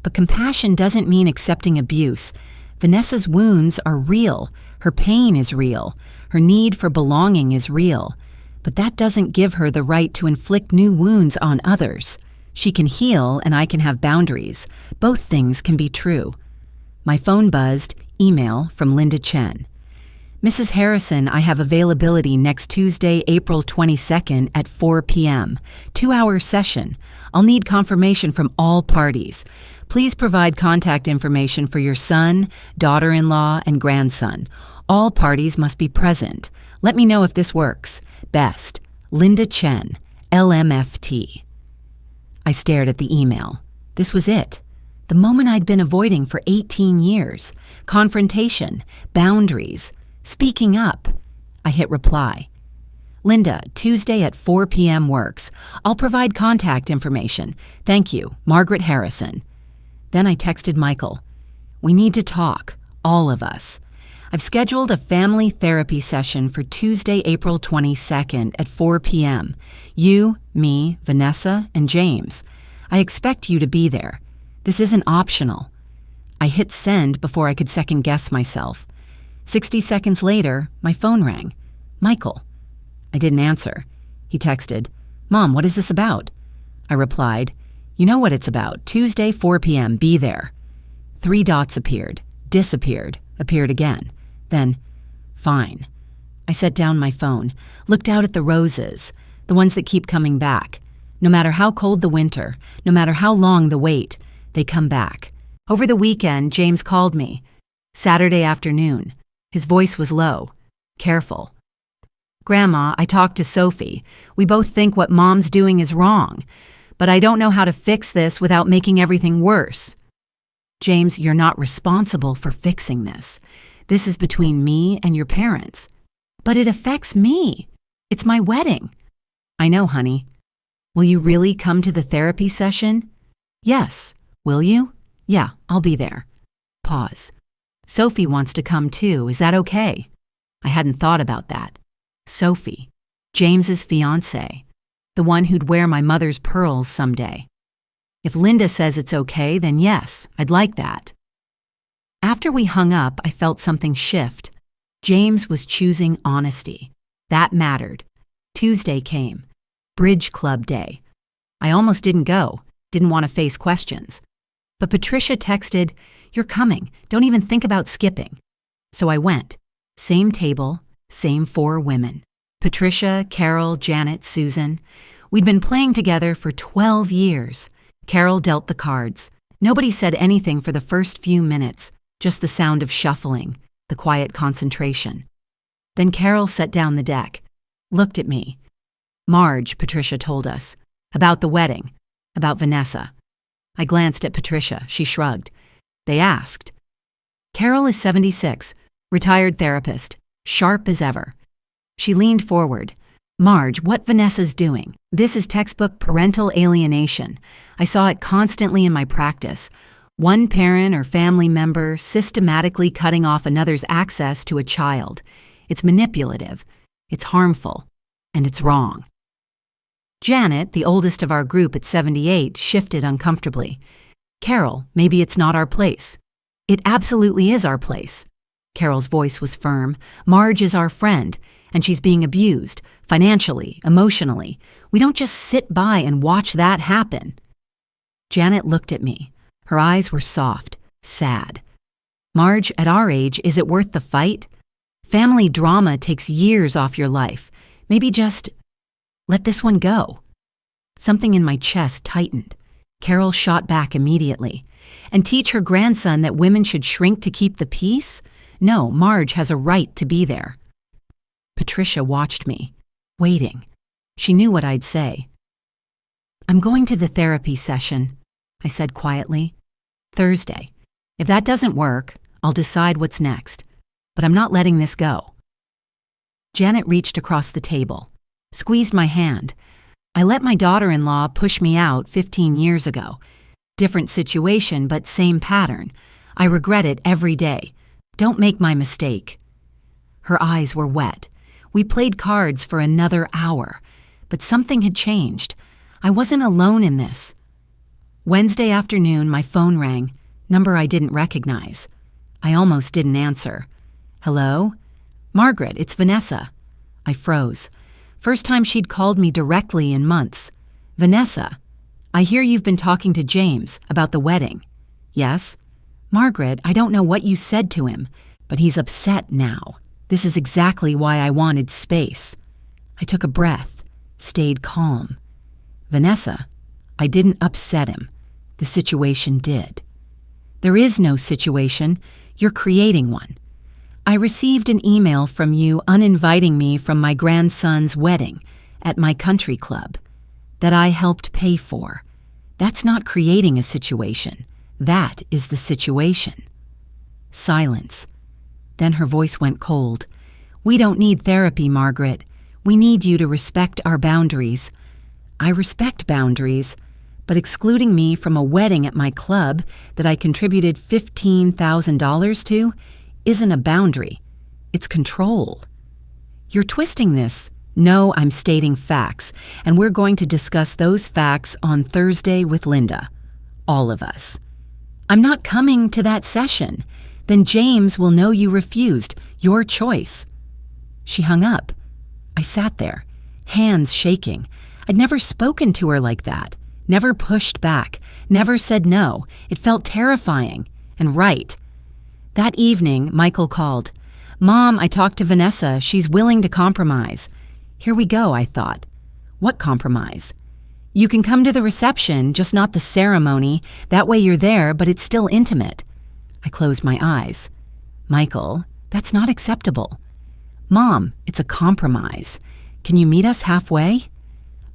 But compassion doesn't mean accepting abuse. Vanessa's wounds are real. Her pain is real. Her need for belonging is real. But that doesn't give her the right to inflict new wounds on others. She can heal and I can have boundaries. Both things can be true. My phone buzzed, email from Linda Chen. "Mrs. Harrison, I have availability next Tuesday, April 22nd at 4 p.m. 2-hour session. I'll need confirmation from all parties. Please provide contact information for your son, daughter-in-law, and grandson. All parties must be present. Let me know if this works. Best, Linda Chen, LMFT." I stared at the email. This was it. The moment I'd been avoiding for 18 years. Confrontation, boundaries, speaking up. I hit reply. "Linda, Tuesday at 4 p.m. works. I'll provide contact information. Thank you, Margaret Harrison." Then I texted Michael. "We need to talk, all of us. I've scheduled a family therapy session for Tuesday, April 22nd at 4 p.m. You, me, Vanessa, and James. I expect you to be there. This isn't optional." I hit send before I could second-guess myself. 60 seconds later, my phone rang. Michael. I didn't answer. He texted, "Mom, what is this about?" I replied, "You know what it's about. Tuesday, 4 p.m., be there." 3 dots appeared, disappeared, appeared again. Then, fine. I set down my phone, looked out at the roses, the ones that keep coming back. No matter how cold the winter, no matter how long the wait, they come back. Over the weekend, James called me. Saturday afternoon. His voice was low. Careful. "Grandma, I talked to Sophie. We both think what Mom's doing is wrong. But I don't know how to fix this without making everything worse." "James, you're not responsible for fixing this. This is between me and your parents." "But it affects me. It's my wedding." "I know, honey." "Will you really come to the therapy session?" "Yes." "Will you?" "Yeah, I'll be there." Pause. "Sophie wants to come too. Is that okay?" I hadn't thought about that. Sophie, James's fiancée, the one who'd wear my mother's pearls someday. If Linda says it's okay, then yes, I'd like that. After we hung up, I felt something shift. James was choosing honesty. That mattered. Tuesday came. Bridge Club Day. I almost didn't go, didn't want to face questions. But Patricia texted, "You're coming. Don't even think about skipping." So I went. Same table, same 4 women. Patricia, Carol, Janet, Susan. We'd been playing together for 12 years. Carol dealt the cards. Nobody said anything for the first few minutes, just the sound of shuffling, the quiet concentration. Then Carol set down the deck, looked at me. "Marge," Patricia told us, "about the wedding, about Vanessa." I glanced at Patricia. She shrugged. They asked. Carol is 76, retired therapist, sharp as ever. She leaned forward. "Marge, what Vanessa's doing. This is textbook parental alienation. I saw it constantly in my practice. One parent or family member systematically cutting off another's access to a child. It's manipulative, it's harmful, and it's wrong." Janet, the oldest of our group at 78, shifted uncomfortably. "Carol, maybe it's not our place." "It absolutely is our place." Carol's voice was firm. "Marge is our friend, and she's being abused, financially, emotionally. We don't just sit by and watch that happen." Janet looked at me. Her eyes were soft, sad. "Marge, at our age, is it worth the fight? Family drama takes years off your life. Maybe just let this one go." Something in my chest tightened. Carol shot back immediately. "And teach her grandson that women should shrink to keep the peace? No, Marge has a right to be there." Patricia watched me, waiting. She knew what I'd say. "I'm going to the therapy session," I said quietly. "Thursday. If that doesn't work, I'll decide what's next. But I'm not letting this go." Janet reached across the table, squeezed my hand. "I let my daughter-in-law push me out 15 years ago. Different situation, but same pattern. I regret it every day. Don't make my mistake." Her eyes were wet. We played cards for another hour, but something had changed. I wasn't alone in this. Wednesday afternoon, my phone rang, number I didn't recognize. I almost didn't answer. "Hello? Margaret, it's Vanessa." I froze. First time she'd called me directly in months. "Vanessa, I hear you've been talking to James about the wedding." "Yes." "Margaret, I don't know what you said to him, but he's upset now. This is exactly why I wanted space." I took a breath, stayed calm. "Vanessa, I didn't upset him. The situation did." "There is no situation. You're creating one. I received an email from you uninviting me from my grandson's wedding at my country club that I helped pay for. That's not creating a situation. That is the situation." Silence. Then her voice went cold. "We don't need therapy, Margaret. We need you to respect our boundaries." I respect boundaries, but excluding me from a wedding at my club that I contributed $15,000 to isn't a boundary. It's control. "You're twisting this." "No, I'm stating facts, and we're going to discuss those facts on Thursday with Linda. All of us." "I'm not coming to that session. Then James will know you refused. Your choice." She hung up. I sat there, hands shaking. I'd never spoken to her like that, never pushed back, never said no. It felt terrifying and right. That evening, Michael called. "Mom, I talked to Vanessa. She's willing to compromise." Here we go, I thought. What compromise? "You can come to the reception, just not the ceremony. That way you're there, but it's still intimate." I closed my eyes. "Michael, that's not acceptable." "Mom, it's a compromise. Can you meet us halfway?"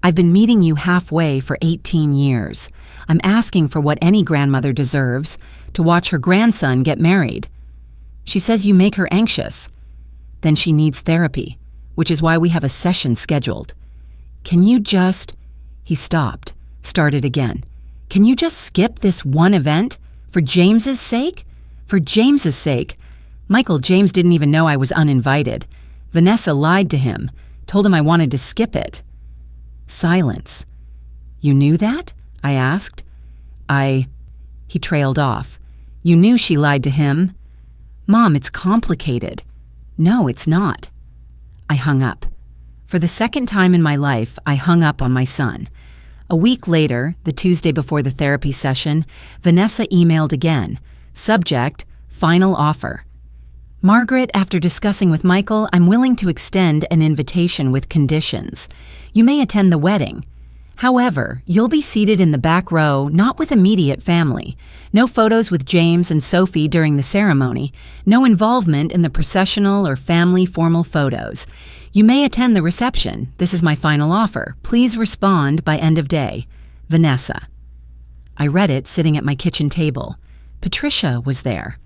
"I've been meeting you halfway for 18 years. I'm asking for what any grandmother deserves, to watch her grandson get married." "She says you make her anxious." "Then she needs therapy, which is why we have a session scheduled." "Can you just—" He stopped, started again. "Can you just skip this one event? For James's sake? For James's sake." "Michael, James didn't even know I was uninvited. Vanessa lied to him, told him I wanted to skip it." Silence. "You knew that?" I asked. He trailed off. "You knew she lied to him?" "Mom, it's complicated." "No, it's not." I hung up. For the second time in my life, I hung up on my son. A week later, the Tuesday before the therapy session, Vanessa emailed again. Subject, final offer. Margaret, after discussing with Michael, I'm willing to extend an invitation with conditions. You may attend the wedding. However, you'll be seated in the back row, not with immediate family. No photos with James and Sophie during the ceremony. No involvement in the processional or family formal photos. You may attend the reception. This is my final offer. Please respond by end of day. Vanessa. I read it sitting at my kitchen table. Patricia was there.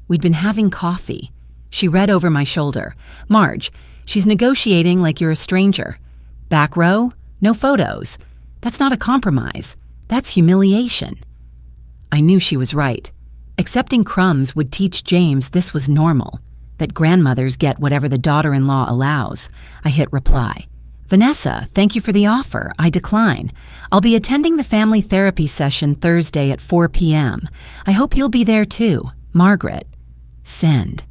We'd been having coffee. She read over my shoulder. Marge, she's negotiating like you're a stranger. Back row, no photos. That's not a compromise. That's humiliation. I knew she was right. Accepting crumbs would teach James this was normal, that grandmothers get whatever the daughter-in-law allows. I hit reply. Vanessa, thank you for the offer. I decline. I'll be attending the family therapy session Thursday at 4 p.m. I hope you'll be there too. Margaret. Send.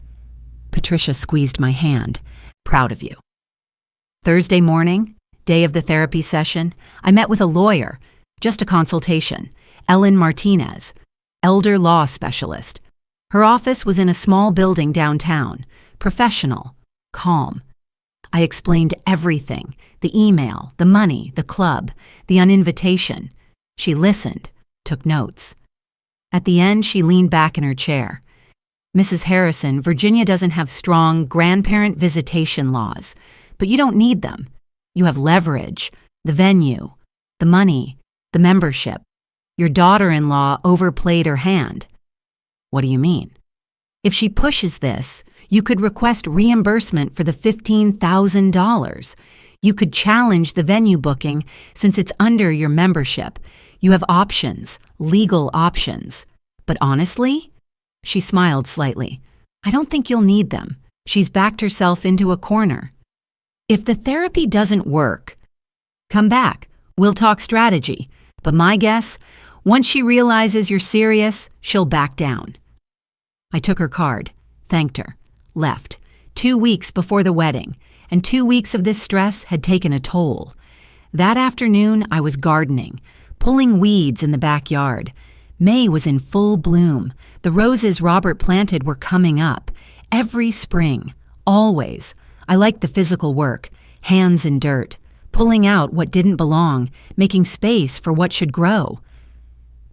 Patricia squeezed my hand. Proud of you. Thursday morning, day of the therapy session, I met with a lawyer. Just a consultation. Ellen Martinez, elder law specialist. Her office was in a small building downtown. Professional. Calm. I explained everything. The email, the money, the club, the uninvitation. She listened, took notes. At the end, she leaned back in her chair. Mrs. Harrison, Virginia doesn't have strong grandparent visitation laws, but you don't need them. You have leverage, the venue, the money, the membership. Your daughter-in-law overplayed her hand. What do you mean? If she pushes this, you could request reimbursement for the $15,000. You could challenge the venue booking since it's under your membership. You have options, legal options. But honestly, she smiled slightly. I don't think you'll need them. She's backed herself into a corner. If the therapy doesn't work, come back. We'll talk strategy. But my guess, once she realizes you're serious, she'll back down. I took her card, thanked her, left. 2 weeks before the wedding, and 2 weeks of this stress had taken a toll. That afternoon, I was gardening, pulling weeds in the backyard. May was in full bloom. The roses Robert planted were coming up. Every spring, always. I liked the physical work, hands in dirt, pulling out what didn't belong, making space for what should grow.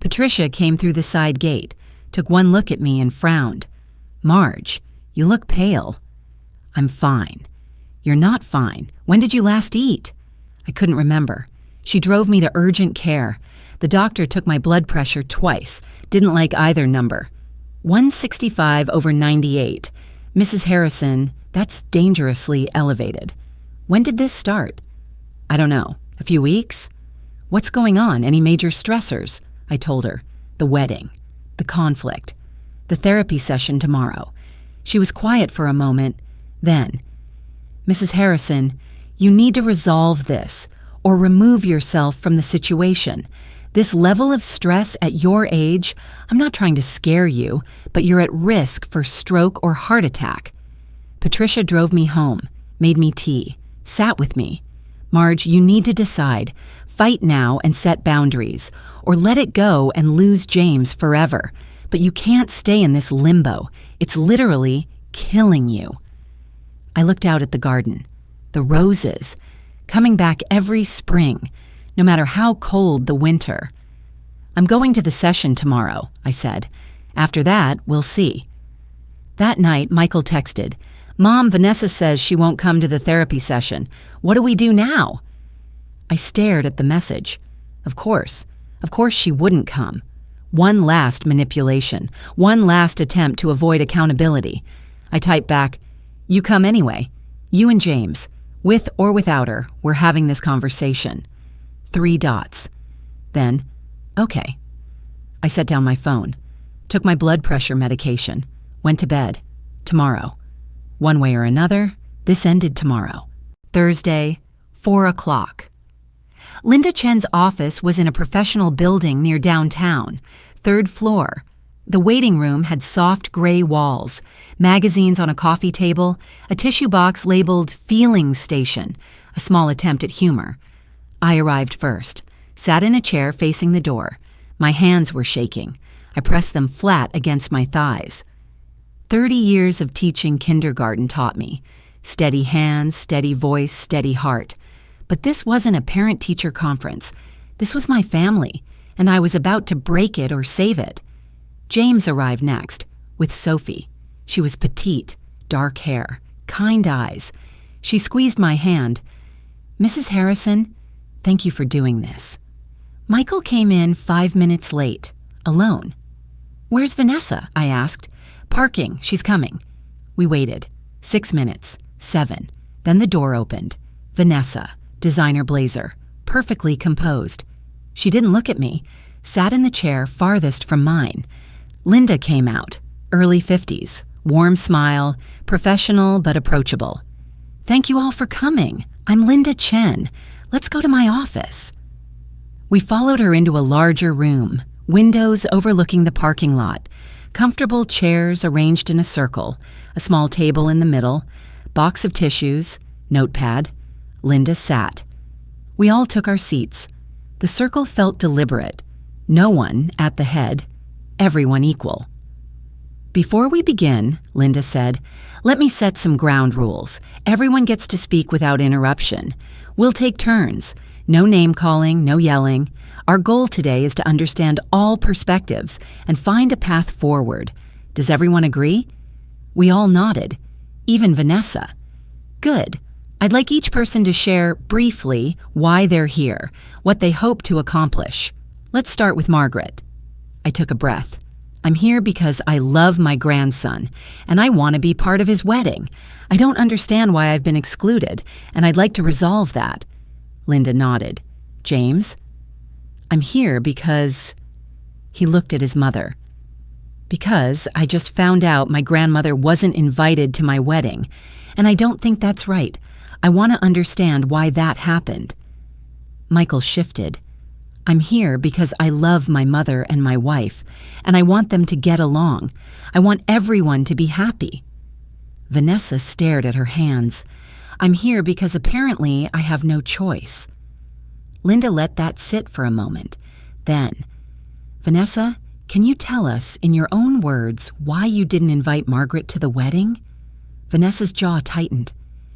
Patricia came through the side gate, took one look at me and frowned. Marge, you look pale. I'm fine. You're not fine. When did you last eat? I couldn't remember. She drove me to urgent care. The doctor took my blood pressure twice. Didn't like either number. 165/98. Mrs. Harrison, that's dangerously elevated. When did this start? I don't know. A few weeks? What's going on? Any major stressors? I told her. The wedding. The conflict. The therapy session tomorrow. She was quiet for a moment. Then, Mrs. Harrison, you need to resolve this or remove yourself from the situation. This level of stress at your age, I'm not trying to scare you, but you're at risk for stroke or heart attack. Patricia drove me home, made me tea, sat with me. Marge, you need to decide. Fight now and set boundaries, or let it go and lose James forever. But you can't stay in this limbo. It's literally killing you. I looked out at the garden. The roses, coming back every spring, no matter how cold the winter. I'm going to the session tomorrow, I said. After that, we'll see. That night, Michael texted, Mom, Vanessa says she won't come to the therapy session. What do we do now? I stared at the message. Of course she wouldn't come. One last manipulation, one last attempt to avoid accountability. I typed back, you come anyway. You and James, with or without her, we're having this conversation. 3 dots. Then, okay. I set down my phone, took my blood pressure medication, went to bed. Tomorrow. One way or another, this ended tomorrow. Thursday, 4 o'clock. Linda Chen's office was in a professional building near downtown, 3rd floor. The waiting room had soft gray walls, magazines on a coffee table, a tissue box labeled Feeling Station, a small attempt at humor. I arrived first. sat in a chair facing the door. My hands were shaking. I pressed them flat against my thighs. 30 years of teaching kindergarten taught me. Steady hands, steady voice, steady heart. But this wasn't a parent-teacher conference. This was my family, and I was about to break it or save it. James arrived next, with Sophie. She was petite, dark hair, kind eyes. She squeezed my hand. "Mrs. Harrison, thank you for doing this." Michael came in 5 minutes late, alone. "Where's Vanessa?" I asked. "Parking, she's coming." We waited. 6 minutes, 7. Then the door opened. Vanessa, designer blazer, perfectly composed. She didn't look at me, sat in the chair farthest from mine. Linda came out, early 50s, warm smile, professional but approachable. "Thank you all for coming. I'm Linda Chen. Let's go to my office." We followed her into a larger room, windows overlooking the parking lot, comfortable chairs arranged in a circle, a small table in the middle, box of tissues, notepad. Linda sat. We all took our seats. The circle felt deliberate. No one at the head, everyone equal. "Before we begin," Linda said, "let me set some ground rules. Everyone gets to speak without interruption. We'll take turns. No name-calling, no yelling. Our goal today is to understand all perspectives and find a path forward. Does everyone agree?" We all nodded, even Vanessa. "Good. I'd like each person to share, briefly, why they're here, what they hope to accomplish. Let's start with Margaret." I took a breath. "I'm here because I love my grandson, and I want to be part of his wedding. I don't understand why I've been excluded, and I'd like to resolve that." Linda nodded. "James?" "I'm here because—" He looked at his mother. "Because I just found out my grandmother wasn't invited to my wedding, and I don't think that's right. I want to understand why that happened." Michael shifted. "I'm here because I love my mother and my wife, and I want them to get along. I want everyone to be happy." Vanessa stared at her hands. "I'm here because apparently I have no choice." Linda let that sit for a moment. Then, "Vanessa, can you tell us, in your own words, why you didn't invite Margaret to the wedding?" Vanessa's jaw tightened.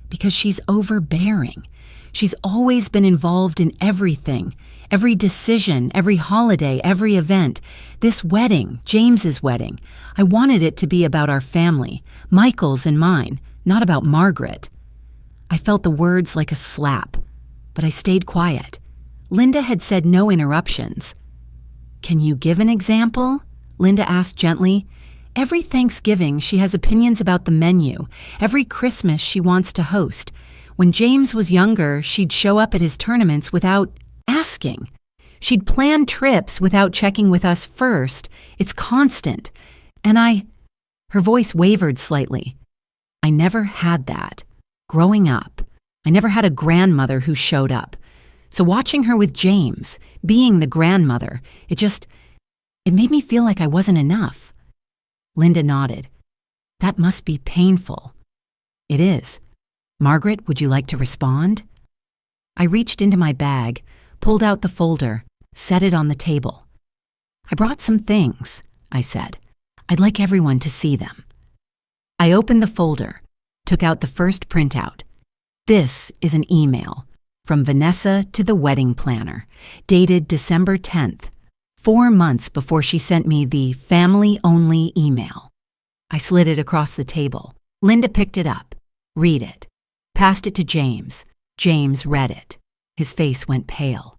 "Because she's overbearing. She's always been involved in everything. Every decision, every holiday, every event. This wedding, James's wedding, I wanted it to be about our family, Michael's and mine, not about Margaret." I felt the words like a slap, but I stayed quiet. Linda had said no interruptions. "Can you give an example?" Linda asked gently. "Every Thanksgiving she has opinions about the menu. Every Christmas she wants to host. When James was younger, she'd show up at his tournaments without asking. She'd plan trips without checking with us first. It's constant. And Her voice wavered slightly. "I never had that. Growing up, I never had a grandmother who showed up. So watching her with James, being the grandmother, it made me feel like I wasn't enough." Linda nodded. "That must be painful." "It is. Margaret, would you like to respond?" I reached into my bag, pulled out the folder, set it on the table. "I brought some things," I said. "I'd like everyone to see them." I opened the folder, took out the first printout. This is an email from Vanessa to the wedding planner, dated December 10th, 4 months before she sent me the family-only email. I slid it across the table. Linda picked it up, read it, passed it to James. James read it. His face went pale.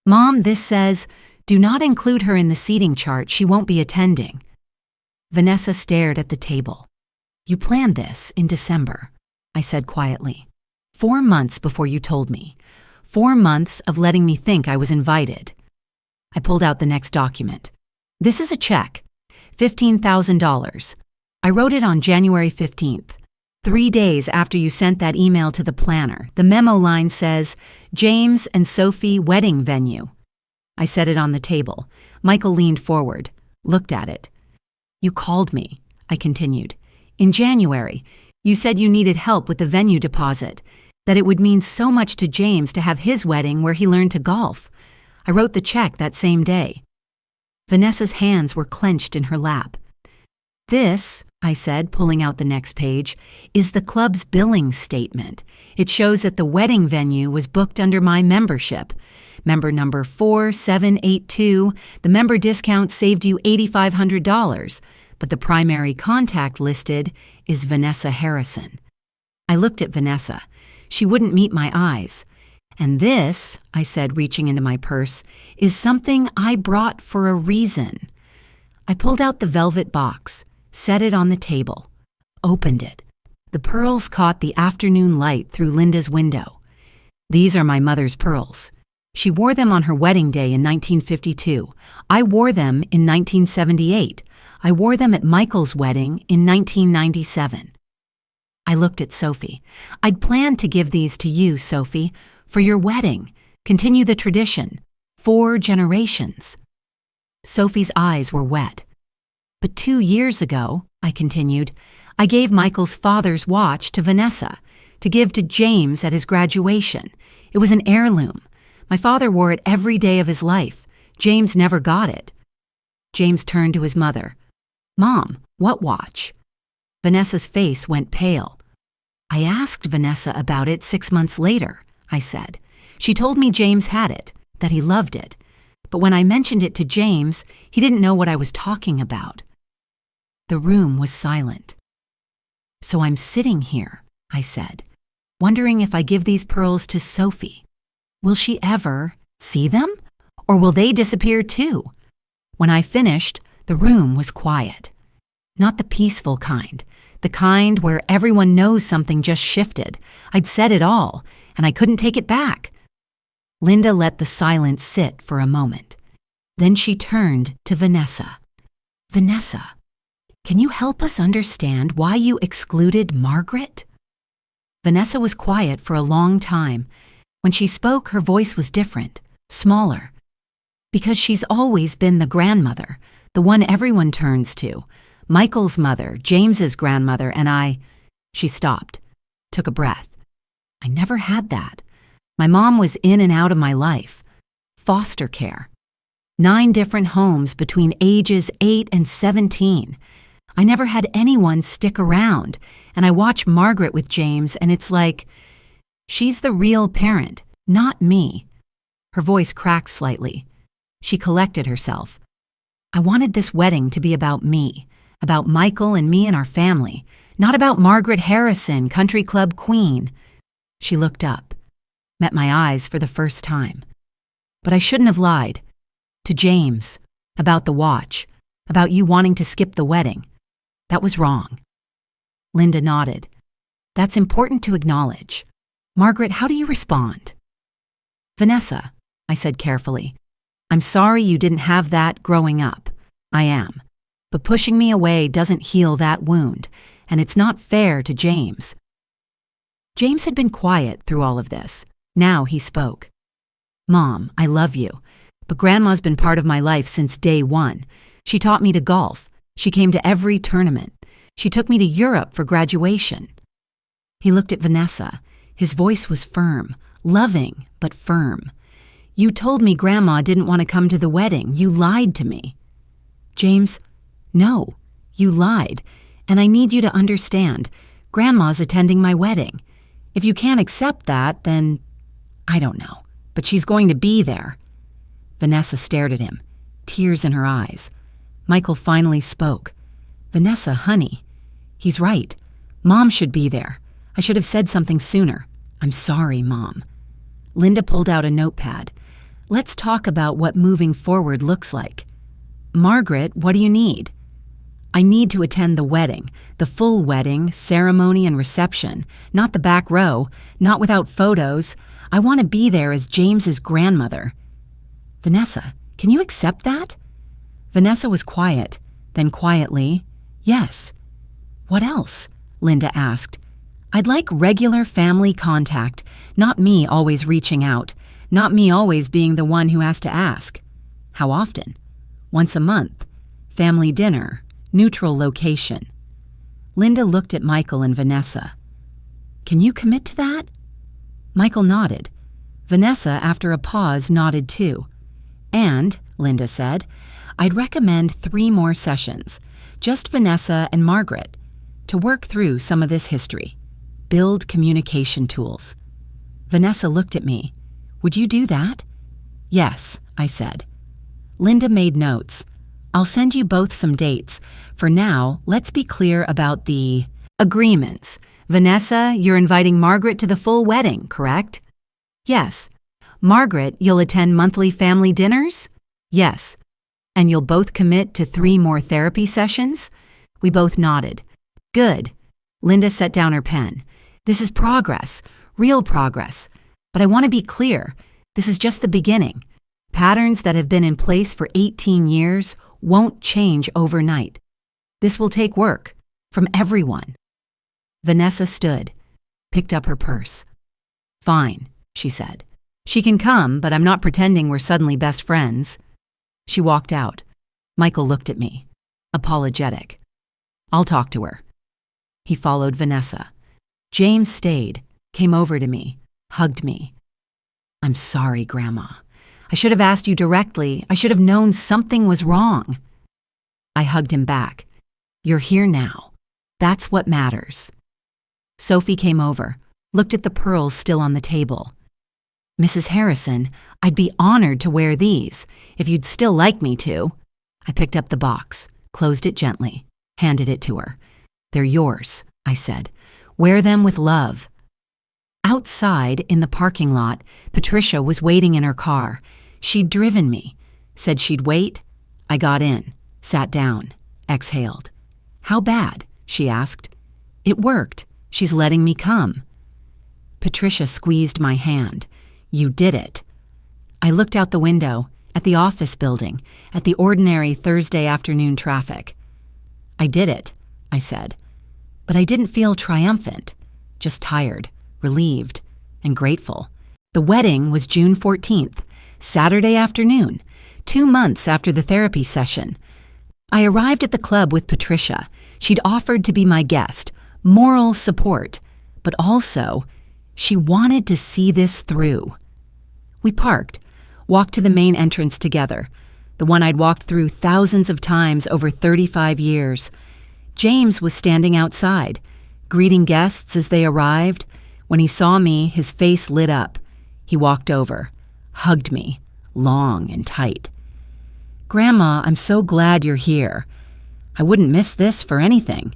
"Mom, this says, do not include her in the seating chart. She won't be attending." Vanessa stared at the table. "You planned this in December," I said quietly. 4 months before you told me. 4 months of letting me think I was invited." I pulled out the next document. "This is a check, $15,000. I wrote it on January 15th. 3 days after you sent that email to the planner. The memo line says, James and Sophie wedding venue." I set it on the table. Michael leaned forward, looked at it. "You called me," I continued. "In January, you said you needed help with the venue deposit, that it would mean so much to James to have his wedding where he learned to golf. I wrote the check that same day. Vanessa's hands were clenched in her lap. This, I said, pulling out the next page, is the club's billing statement. It shows that the wedding venue was booked under my membership. Member number 4782, the member discount saved you $8,500, but the primary contact listed is Vanessa Harrison. I looked at Vanessa. She wouldn't meet my eyes. And this, I said, reaching into my purse, is something I brought for a reason. I pulled out the velvet box, set it on the table, opened it. The pearls caught the afternoon light through Linda's window. These are my mother's pearls. She wore them on her wedding day in 1952. I wore them in 1978. I wore them at Michael's wedding in 1997. I looked at Sophie. I'd planned to give these to you, Sophie, for your wedding. Continue the tradition. 4 generations. Sophie's eyes were wet. But 2 years ago, I continued, I gave Michael's father's watch to Vanessa to give to James at his graduation. It was an heirloom. My father wore it every day of his life. James never got it. James turned to his mother. Mom, what watch? Vanessa's face went pale. I asked Vanessa about it 6 months later, I said. She told me James had it, that he loved it. But when I mentioned it to James, he didn't know what I was talking about. The room was silent. So I'm sitting here, I said, wondering if I give these pearls to Sophie. Will she ever see them? Or will they disappear too? When I finished, the room was quiet. Not the peaceful kind, the kind where everyone knows something just shifted. I'd said it all, and I couldn't take it back. Linda let the silence sit for a moment. Then she turned to Vanessa. Vanessa, can you help us understand why you excluded Margaret? Vanessa was quiet for a long time. When she spoke, her voice was different, smaller. Because she's always been the grandmother, the one everyone turns to. Michael's mother, James's grandmother, and I. She stopped, took a breath. I never had that. My mom was in and out of my life. Foster care. 9 different homes between ages 8 and 17. I never had anyone stick around, and I watch Margaret with James, and it's like, she's the real parent, not me. Her voice cracked slightly. She collected herself. I wanted this wedding to be about me, about Michael and me and our family, not about Margaret Harrison, country club queen. She looked up, met my eyes for the first time. But I shouldn't have lied. To James, about the watch, about you wanting to skip the wedding. That was wrong. Linda nodded. That's important to acknowledge. Margaret, how do you respond? Vanessa, I said carefully, I'm sorry you didn't have that growing up. I am. But pushing me away doesn't heal that wound, and it's not fair to James. James had been quiet through all of this. Now he spoke. Mom, I love you, but Grandma's been part of my life since day one. She taught me to golf. She came to every tournament. She took me to Europe for graduation. He looked at Vanessa. His voice was firm, loving, but firm. You told me Grandma didn't want to come to the wedding. You lied to me. James, no, you lied, and I need you to understand. Grandma's attending my wedding. If you can't accept that, then I don't know, but she's going to be there. Vanessa stared at him, tears in her eyes. Michael finally spoke. Vanessa, honey, he's right. Mom should be there. I should have said something sooner. I'm sorry, Mom. Linda pulled out a notepad. Let's talk about what moving forward looks like. Margaret, what do you need? I need to attend the wedding, the full wedding, ceremony and reception, not the back row, not without photos. I want to be there as James's grandmother. Vanessa, can you accept that? Vanessa was quiet, then quietly, yes. What else? Linda asked. I'd like regular family contact, not me always reaching out, not me always being the one who has to ask. How often? Once a month. Family dinner. Neutral location. Linda looked at Michael and Vanessa. Can you commit to that? Michael nodded. Vanessa, after a pause, nodded too. And, Linda said, I'd recommend 3 more sessions, just Vanessa and Margaret, to work through some of this history. Build communication tools. Vanessa looked at me. Would you do that? Yes, I said. Linda made notes. I'll send you both some dates. For now, let's be clear about the agreements. Vanessa, you're inviting Margaret to the full wedding, correct? Yes. Margaret, you'll attend monthly family dinners? Yes. And you'll both commit to 3 more therapy sessions? We both nodded. Good. Linda set down her pen. This is progress, real progress. But I want to be clear. This is just the beginning. Patterns that have been in place for 18 years won't change overnight. This will take work from everyone. Vanessa stood, picked up her purse. Fine, she said. She can come, but I'm not pretending we're suddenly best friends. She walked out. Michael looked at me, apologetic. I'll talk to her. He followed Vanessa. James stayed, came over to me, hugged me. I'm sorry, Grandma. I should have asked you directly. I should have known something was wrong. I hugged him back. You're here now. That's what matters. Sophie came over, looked at the pearls still on the table. Mrs. Harrison, I'd be honored to wear these, if you'd still like me to. I picked up the box, closed it gently, handed it to her. They're yours, I said. Wear them with love. Outside, in the parking lot, Patricia was waiting in her car. She'd driven me, said she'd wait. I got in, sat down, exhaled. How bad? She asked. It worked. She's letting me come. Patricia squeezed my hand. You did it. I looked out the window, at the office building, at the ordinary Thursday afternoon traffic. I did it, I said. But I didn't feel triumphant, just tired, relieved, and grateful. The wedding was June 14th, Saturday afternoon, 2 months after the therapy session. I arrived at the club with Patricia. She'd offered to be my guest, moral support, but also she wanted to see this through. We parked, walked to the main entrance together, the one I'd walked through thousands of times over 35 years. James was standing outside, greeting guests as they arrived. When he saw me, his face lit up. He walked over, hugged me, long and tight. Grandma, I'm so glad you're here. I wouldn't miss this for anything.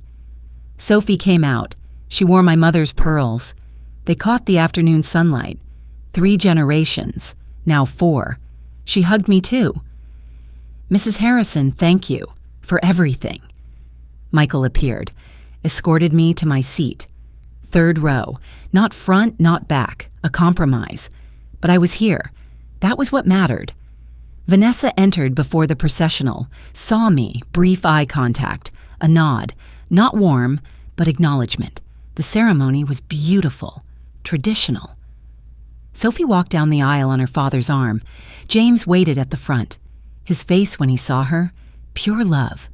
Sophie came out. She wore my mother's pearls. They caught the afternoon sunlight. 3 generations, now 4. She hugged me too. Mrs. Harrison, thank you for everything. Michael appeared, escorted me to my seat. 3rd row, not front, not back, a compromise. But I was here. That was what mattered. Vanessa entered before the processional, saw me, brief eye contact, a nod, not warm, but acknowledgement. The ceremony was beautiful, traditional. Sophie walked down the aisle on her father's arm. James waited at the front. His face when he saw her, pure love.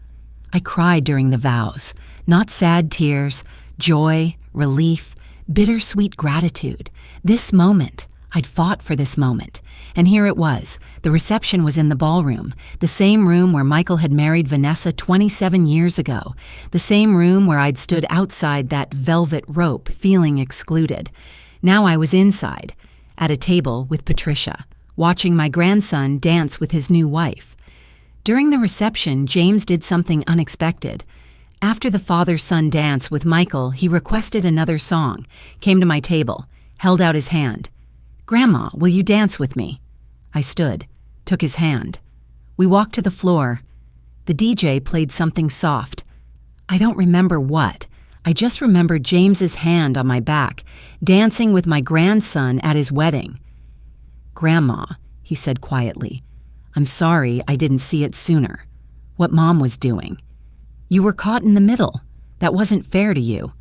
I cried during the vows, not sad tears, joy, relief, bittersweet gratitude. This moment, I'd fought for this moment. And here it was. The reception was in the ballroom, the same room where Michael had married Vanessa 27 years ago, the same room where I'd stood outside that velvet rope, feeling excluded. Now I was inside, at a table with Patricia, watching my grandson dance with his new wife. During the reception, James did something unexpected. After the father-son dance with Michael, he requested another song, came to my table, held out his hand. Grandma, will you dance with me? I stood, took his hand. We walked to the floor. The DJ played something soft. I don't remember what. I just remember James's hand on my back, dancing with my grandson at his wedding. Grandma, he said quietly, I'm sorry I didn't see it sooner. What Mom was doing. You were caught in the middle. That wasn't fair to you.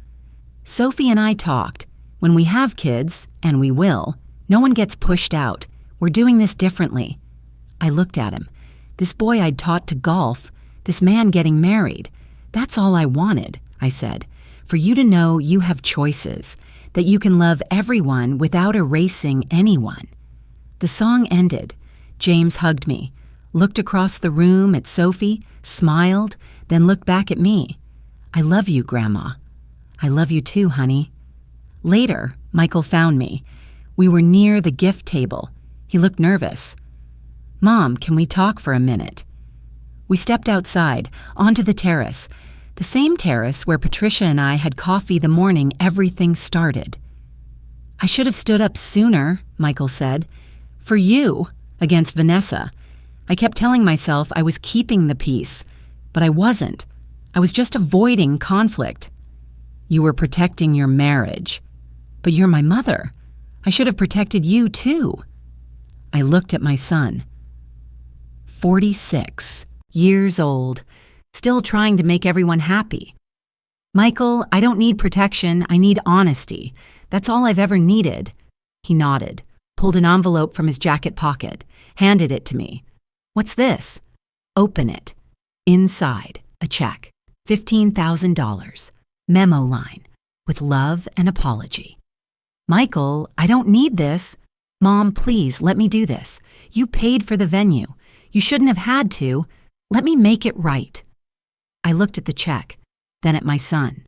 Sophie and I talked. When we have kids, and we will, no one gets pushed out. We're doing this differently. I looked at him. This boy I'd taught to golf, this man getting married. That's all I wanted, I said. For you to know you have choices, that you can love everyone without erasing anyone. The song ended. James hugged me, looked across the room at Sophie, smiled, then looked back at me. "I love you, Grandma." "I love you too, honey." Later, Michael found me. We were near the gift table. He looked nervous. "Mom, can we talk for a minute?" We stepped outside, onto the terrace, the same terrace where Patricia and I had coffee the morning everything started. "I should have stood up sooner," Michael said. "For you, against Vanessa. I kept telling myself I was keeping the peace, but I wasn't. I was just avoiding conflict." "You were protecting your marriage. But you're my mother. I should have protected you too." I looked at my son. 46 years old, still trying to make everyone happy. "Michael, I don't need protection, I need honesty. That's all I've ever needed." He nodded, pulled an envelope from his jacket pocket, handed it to me. "What's this?" "Open it." Inside, a check, $15,000, memo line, "With love and apology." "Michael, I don't need this." "Mom, please, let me do this. You paid for the venue. You shouldn't have had to. Let me make it right." I looked at the check, then at my son.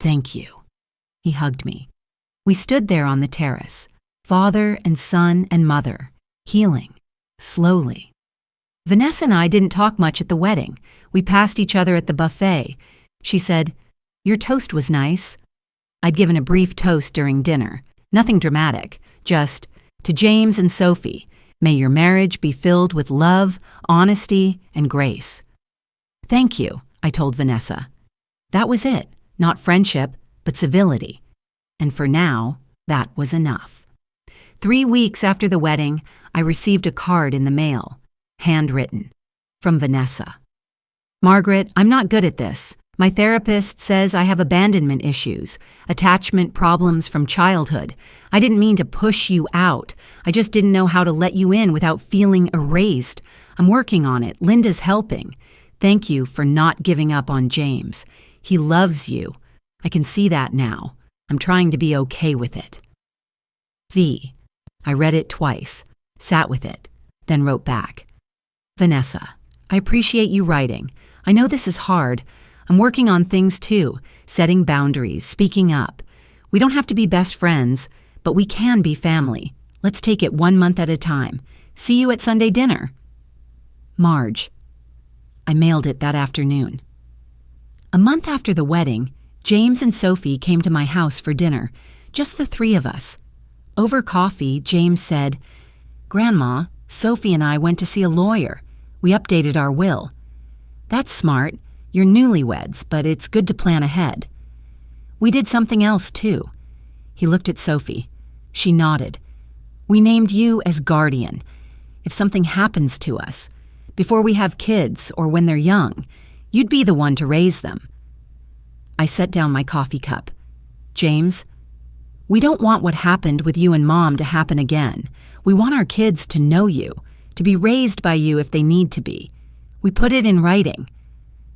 "Thank you." He hugged me. We stood there on the terrace, father and son and mother, healing, slowly. Vanessa and I didn't talk much at the wedding. We passed each other at the buffet. She said, "Your toast was nice." I'd given a brief toast during dinner, nothing dramatic, just, "To James and Sophie, may your marriage be filled with love, honesty, and grace." "Thank you," I told Vanessa. That was it, not friendship, but civility. And for now, that was enough. 3 weeks after the wedding, I received a card in the mail, handwritten, from Vanessa. "Margaret, I'm not good at this. My therapist says I have abandonment issues, attachment problems from childhood. I didn't mean to push you out. I just didn't know how to let you in without feeling erased. I'm working on it. Linda's helping. Thank you for not giving up on James. He loves you. I can see that now. I'm trying to be okay with it. V. I read it twice, sat with it, then wrote back. Vanessa, I appreciate you writing. I know this is hard. I'm working on things too, setting boundaries, speaking up. We don't have to be best friends, but we can be family. Let's take it 1 month at a time. See you at Sunday dinner. Marge. I mailed it that afternoon. A month after the wedding, James and Sophie came to my house for dinner, just the 3 of us. Over coffee, James said, "Grandma, Sophie and I went to see a lawyer. We updated our will." "That's smart. You're newlyweds, but it's good to plan ahead." "We did something else, too." He looked at Sophie. She nodded. "We named you as guardian. If something happens to us, before we have kids or when they're young, you'd be the one to raise them." I set down my coffee cup. "James, we don't want what happened with you and Mom to happen again. We want our kids to know you, to be raised by you if they need to be. We put it in writing."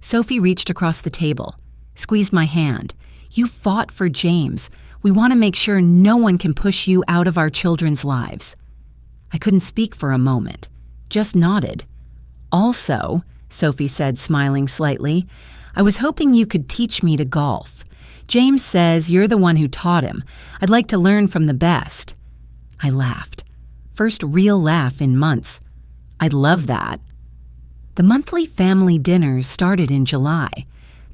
Sophie reached across the table, squeezed my hand. "You fought for James. We want to make sure no one can push you out of our children's lives." I couldn't speak for a moment, just nodded. "Also," Sophie said, smiling slightly, "I was hoping you could teach me to golf. James says you're the one who taught him. I'd like to learn from the best." I laughed. First real laugh in months. "I'd love that." The monthly family dinners started in July,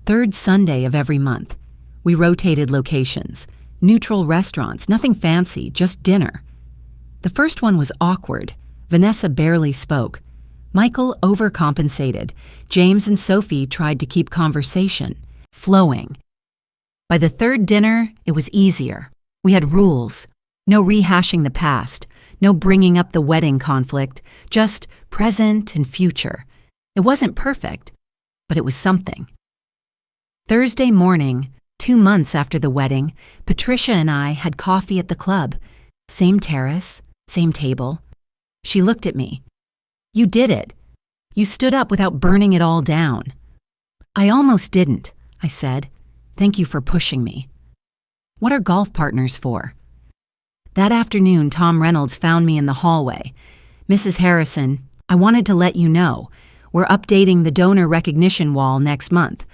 3rd Sunday of every month. We rotated locations, neutral restaurants, nothing fancy, just dinner. The first one was awkward. Vanessa barely spoke. Michael overcompensated. James and Sophie tried to keep conversation flowing. By the 3rd dinner, it was easier. We had rules. No rehashing the past. No bringing up the wedding conflict. Just present and future. It wasn't perfect, but it was something. Thursday morning, 2 months after the wedding, Patricia and I had coffee at the club. Same terrace, same table. She looked at me. "You did it. You stood up without burning it all down." "I almost didn't," I said. "Thank you for pushing me." "What are golf partners for?" That afternoon, Tom Reynolds found me in the hallway. Mrs. Harrison, I wanted to let you know. We're updating the donor recognition wall next month.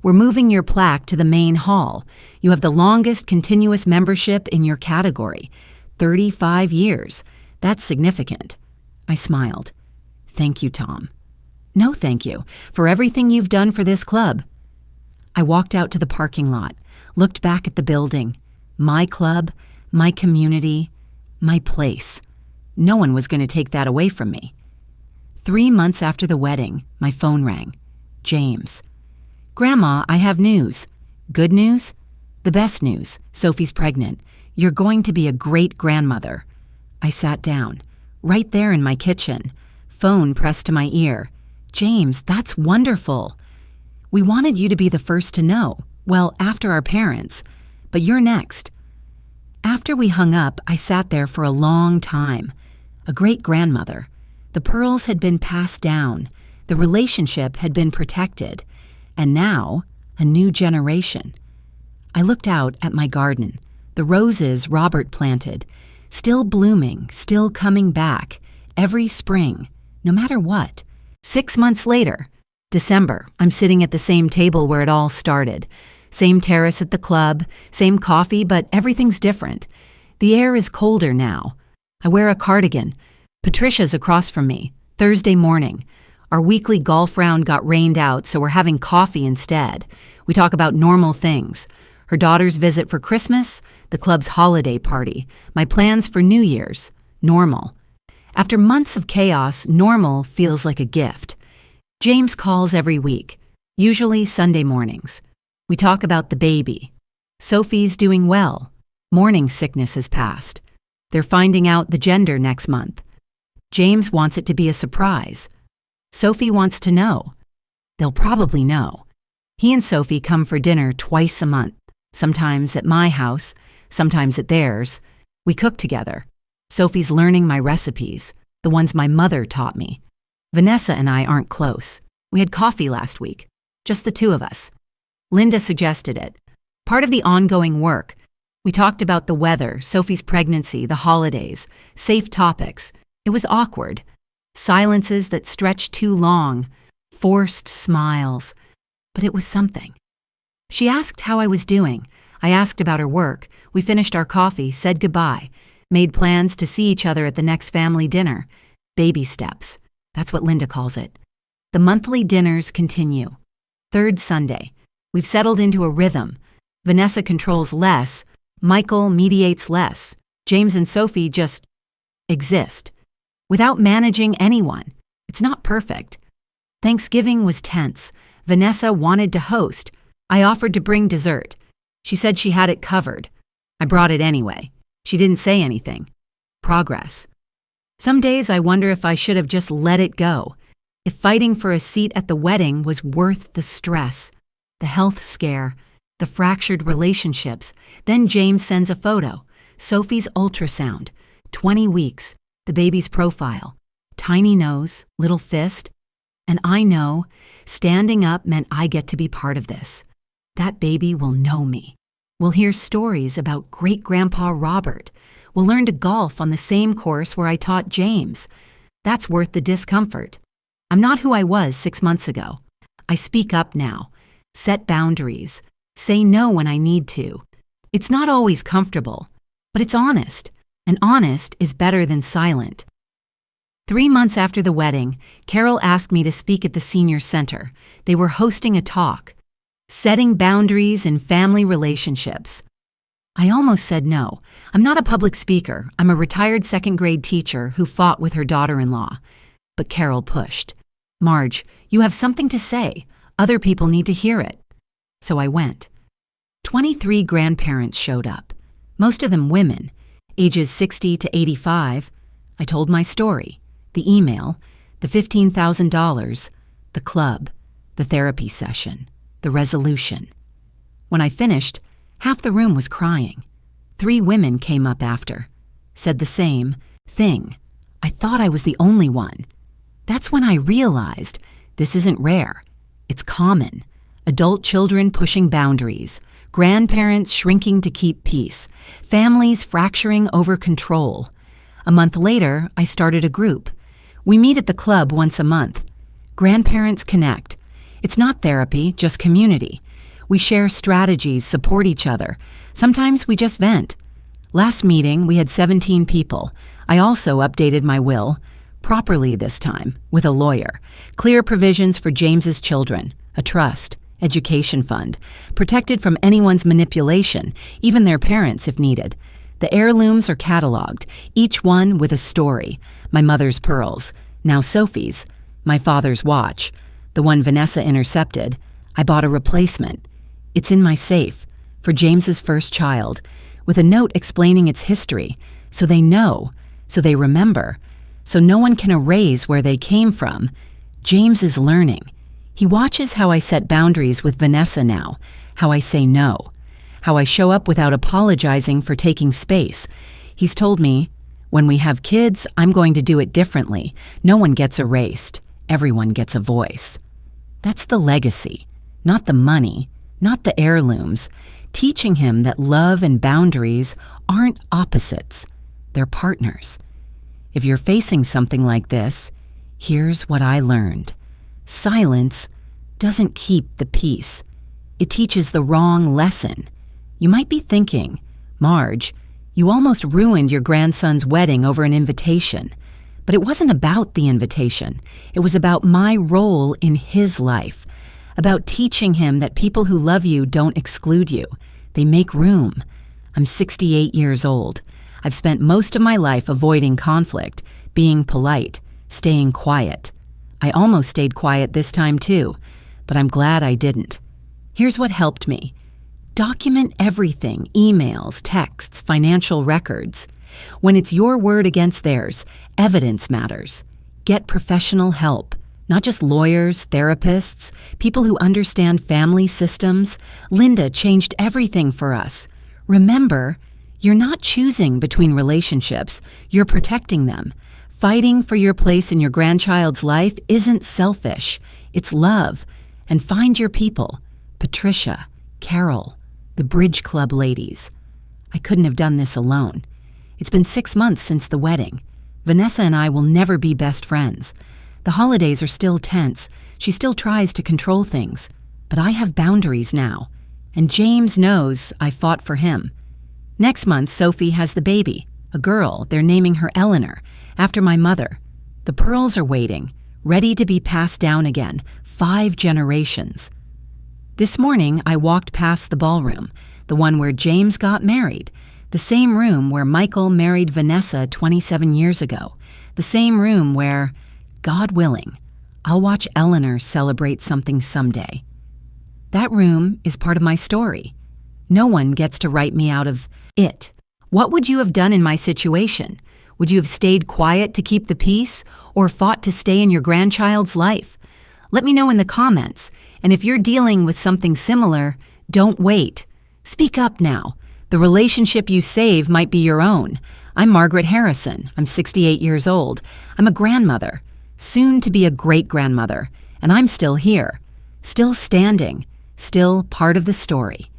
We're moving your plaque to the main hall. You have the longest continuous membership in your category. 35 years. That's significant. I smiled. Thank you, Tom. No, thank you, for everything you've done for this club. I walked out to the parking lot, looked back at the building. My club, my community, my place. No one was going to take that away from me. 3 months after the wedding, my phone rang. James. Grandma, I have news. Good news? The best news. Sophie's pregnant. You're going to be a great grandmother. I sat down, right there in my kitchen. Phone pressed to my ear. James, that's wonderful. We wanted you to be the first to know. Well, after our parents. But you're next. After we hung up, I sat there for a long time. A great grandmother. The pearls had been passed down. The relationship had been protected. And now, a new generation. I looked out at my garden, the roses Robert planted, still blooming, still coming back, every spring, no matter what. 6 months later, December, I'm sitting at the same table where it all started. Same terrace at the club, same coffee, but everything's different. The air is colder now. I wear a cardigan. Patricia's across from me, Thursday morning. Our weekly golf round got rained out, so we're having coffee instead. We talk about normal things. Her daughter's visit for Christmas, the club's holiday party, my plans for New Year's. Normal. After months of chaos, normal feels like a gift. James calls every week, usually Sunday mornings. We talk about the baby. Sophie's doing well. Morning sickness has passed. They're finding out the gender next month. James wants it to be a surprise. Sophie wants to know. They'll probably know. He and Sophie come for dinner twice a month, sometimes at my house, sometimes at theirs. We cook together. Sophie's learning my recipes, the ones my mother taught me. Vanessa and I aren't close. We had coffee last week, just the two of us. Linda suggested it. Part of the ongoing work. We talked about the weather, Sophie's pregnancy, the holidays, safe topics. It was awkward. Silences that stretched too long, forced smiles. But it was something. She asked how I was doing. I asked about her work. We finished our coffee, said goodbye, made plans to see each other at the next family dinner. Baby steps. That's what Linda calls it. The monthly dinners continue. Third Sunday. We've settled into a rhythm. Vanessa controls less. Michael mediates less. James and Sophie just exist. Without managing anyone. It's not perfect. Thanksgiving was tense. Vanessa wanted to host. I offered to bring dessert. She said she had it covered. I brought it anyway. She didn't say anything. Progress. Some days I wonder if I should have just let it go. If fighting for a seat at the wedding was worth the stress, the health scare, the fractured relationships. Then James sends a photo. Sophie's ultrasound. 20 weeks. The baby's profile. Tiny nose, little fist. And I know, standing up meant I get to be part of this. That baby will know me. We'll hear stories about great-grandpa Robert. We'll learn to golf on the same course where I taught James. That's worth the discomfort. I'm not who I was 6 months ago. I speak up now, set boundaries, say no when I need to. It's not always comfortable, but it's honest. And honest is better than silent. 3 months after the wedding, Carol asked me to speak at the senior center. They were hosting a talk, setting boundaries in family relationships. I almost said no. I'm not a public speaker. I'm a retired second-grade teacher who fought with her daughter-in-law. But Carol pushed. Marge, you have something to say. Other people need to hear it. So I went. 23 grandparents showed up, most of them women. Ages 60 to 85, I told my story, the email, the $15,000, the club, the therapy session, the resolution. When I finished, half the room was crying. 3 women came up after, said the same thing. I thought I was the only one. That's when I realized this isn't rare. It's common. Adult children pushing boundaries, grandparents shrinking to keep peace, families fracturing over control. A month later, I started a group, We meet at the club once a month. Grandparents connect. It's not therapy, just community. We share strategies, support each other. Sometimes we just vent. Last meeting, we had 17 people. I also updated my will, properly this time, with a lawyer. Clear provisions for James's children, a trust, education fund, protected from anyone's manipulation, even their parents if needed. The heirlooms are cataloged, each one with a story. My mother's pearls, now Sophie's. My father's watch, the one Vanessa intercepted. I bought a replacement. It's in my safe, for James's first child, with a note explaining its history, so they know, so they remember, so no one can erase where they came from. James is learning. He watches how I set boundaries with Vanessa now, how I say no, how I show up without apologizing for taking space. He's told me, when we have kids, I'm going to do it differently. No one gets erased. Everyone gets a voice. That's the legacy, not the money, not the heirlooms. Teaching him that love and boundaries aren't opposites, they're partners. If you're facing something like this, here's what I learned. Silence doesn't keep the peace. It teaches the wrong lesson. You might be thinking, Marge, you almost ruined your grandson's wedding over an invitation. But it wasn't about the invitation. It was about my role in his life, about teaching him that people who love you don't exclude you. They make room. I'm 68 years old. I've spent most of my life avoiding conflict, being polite, staying quiet. I almost stayed quiet this time too, but I'm glad I didn't. Here's what helped me. Document everything, emails, texts, financial records. When it's your word against theirs, evidence matters. Get professional help, not just lawyers, therapists, people who understand family systems. Linda changed everything for us. Remember, you're not choosing between relationships, you're protecting them. Fighting for your place in your grandchild's life isn't selfish, it's love. And find your people, Patricia, Carol, the Bridge Club ladies. I couldn't have done this alone. It's been 6 months since the wedding. Vanessa and I will never be best friends. The holidays are still tense. She still tries to control things. But I have boundaries now. And James knows I fought for him. Next month, Sophie has the baby, a girl. They're naming her Eleanor, after my mother. The pearls are waiting, ready to be passed down again, 5 generations. This morning, I walked past the ballroom, the one where James got married, the same room where Michael married Vanessa 27 years ago, the same room where, God willing, I'll watch Eleanor celebrate something someday. That room is part of my story. No one gets to write me out of it. What would you have done in my situation? Would you have stayed quiet to keep the peace, or fought to stay in your grandchild's life? Let me know in the comments, and if you're dealing with something similar, don't wait. Speak up now. The relationship you save might be your own. I'm Margaret Harrison. I'm 68 years old. I'm a grandmother, soon to be a great-grandmother, and I'm still here, still standing, still part of the story.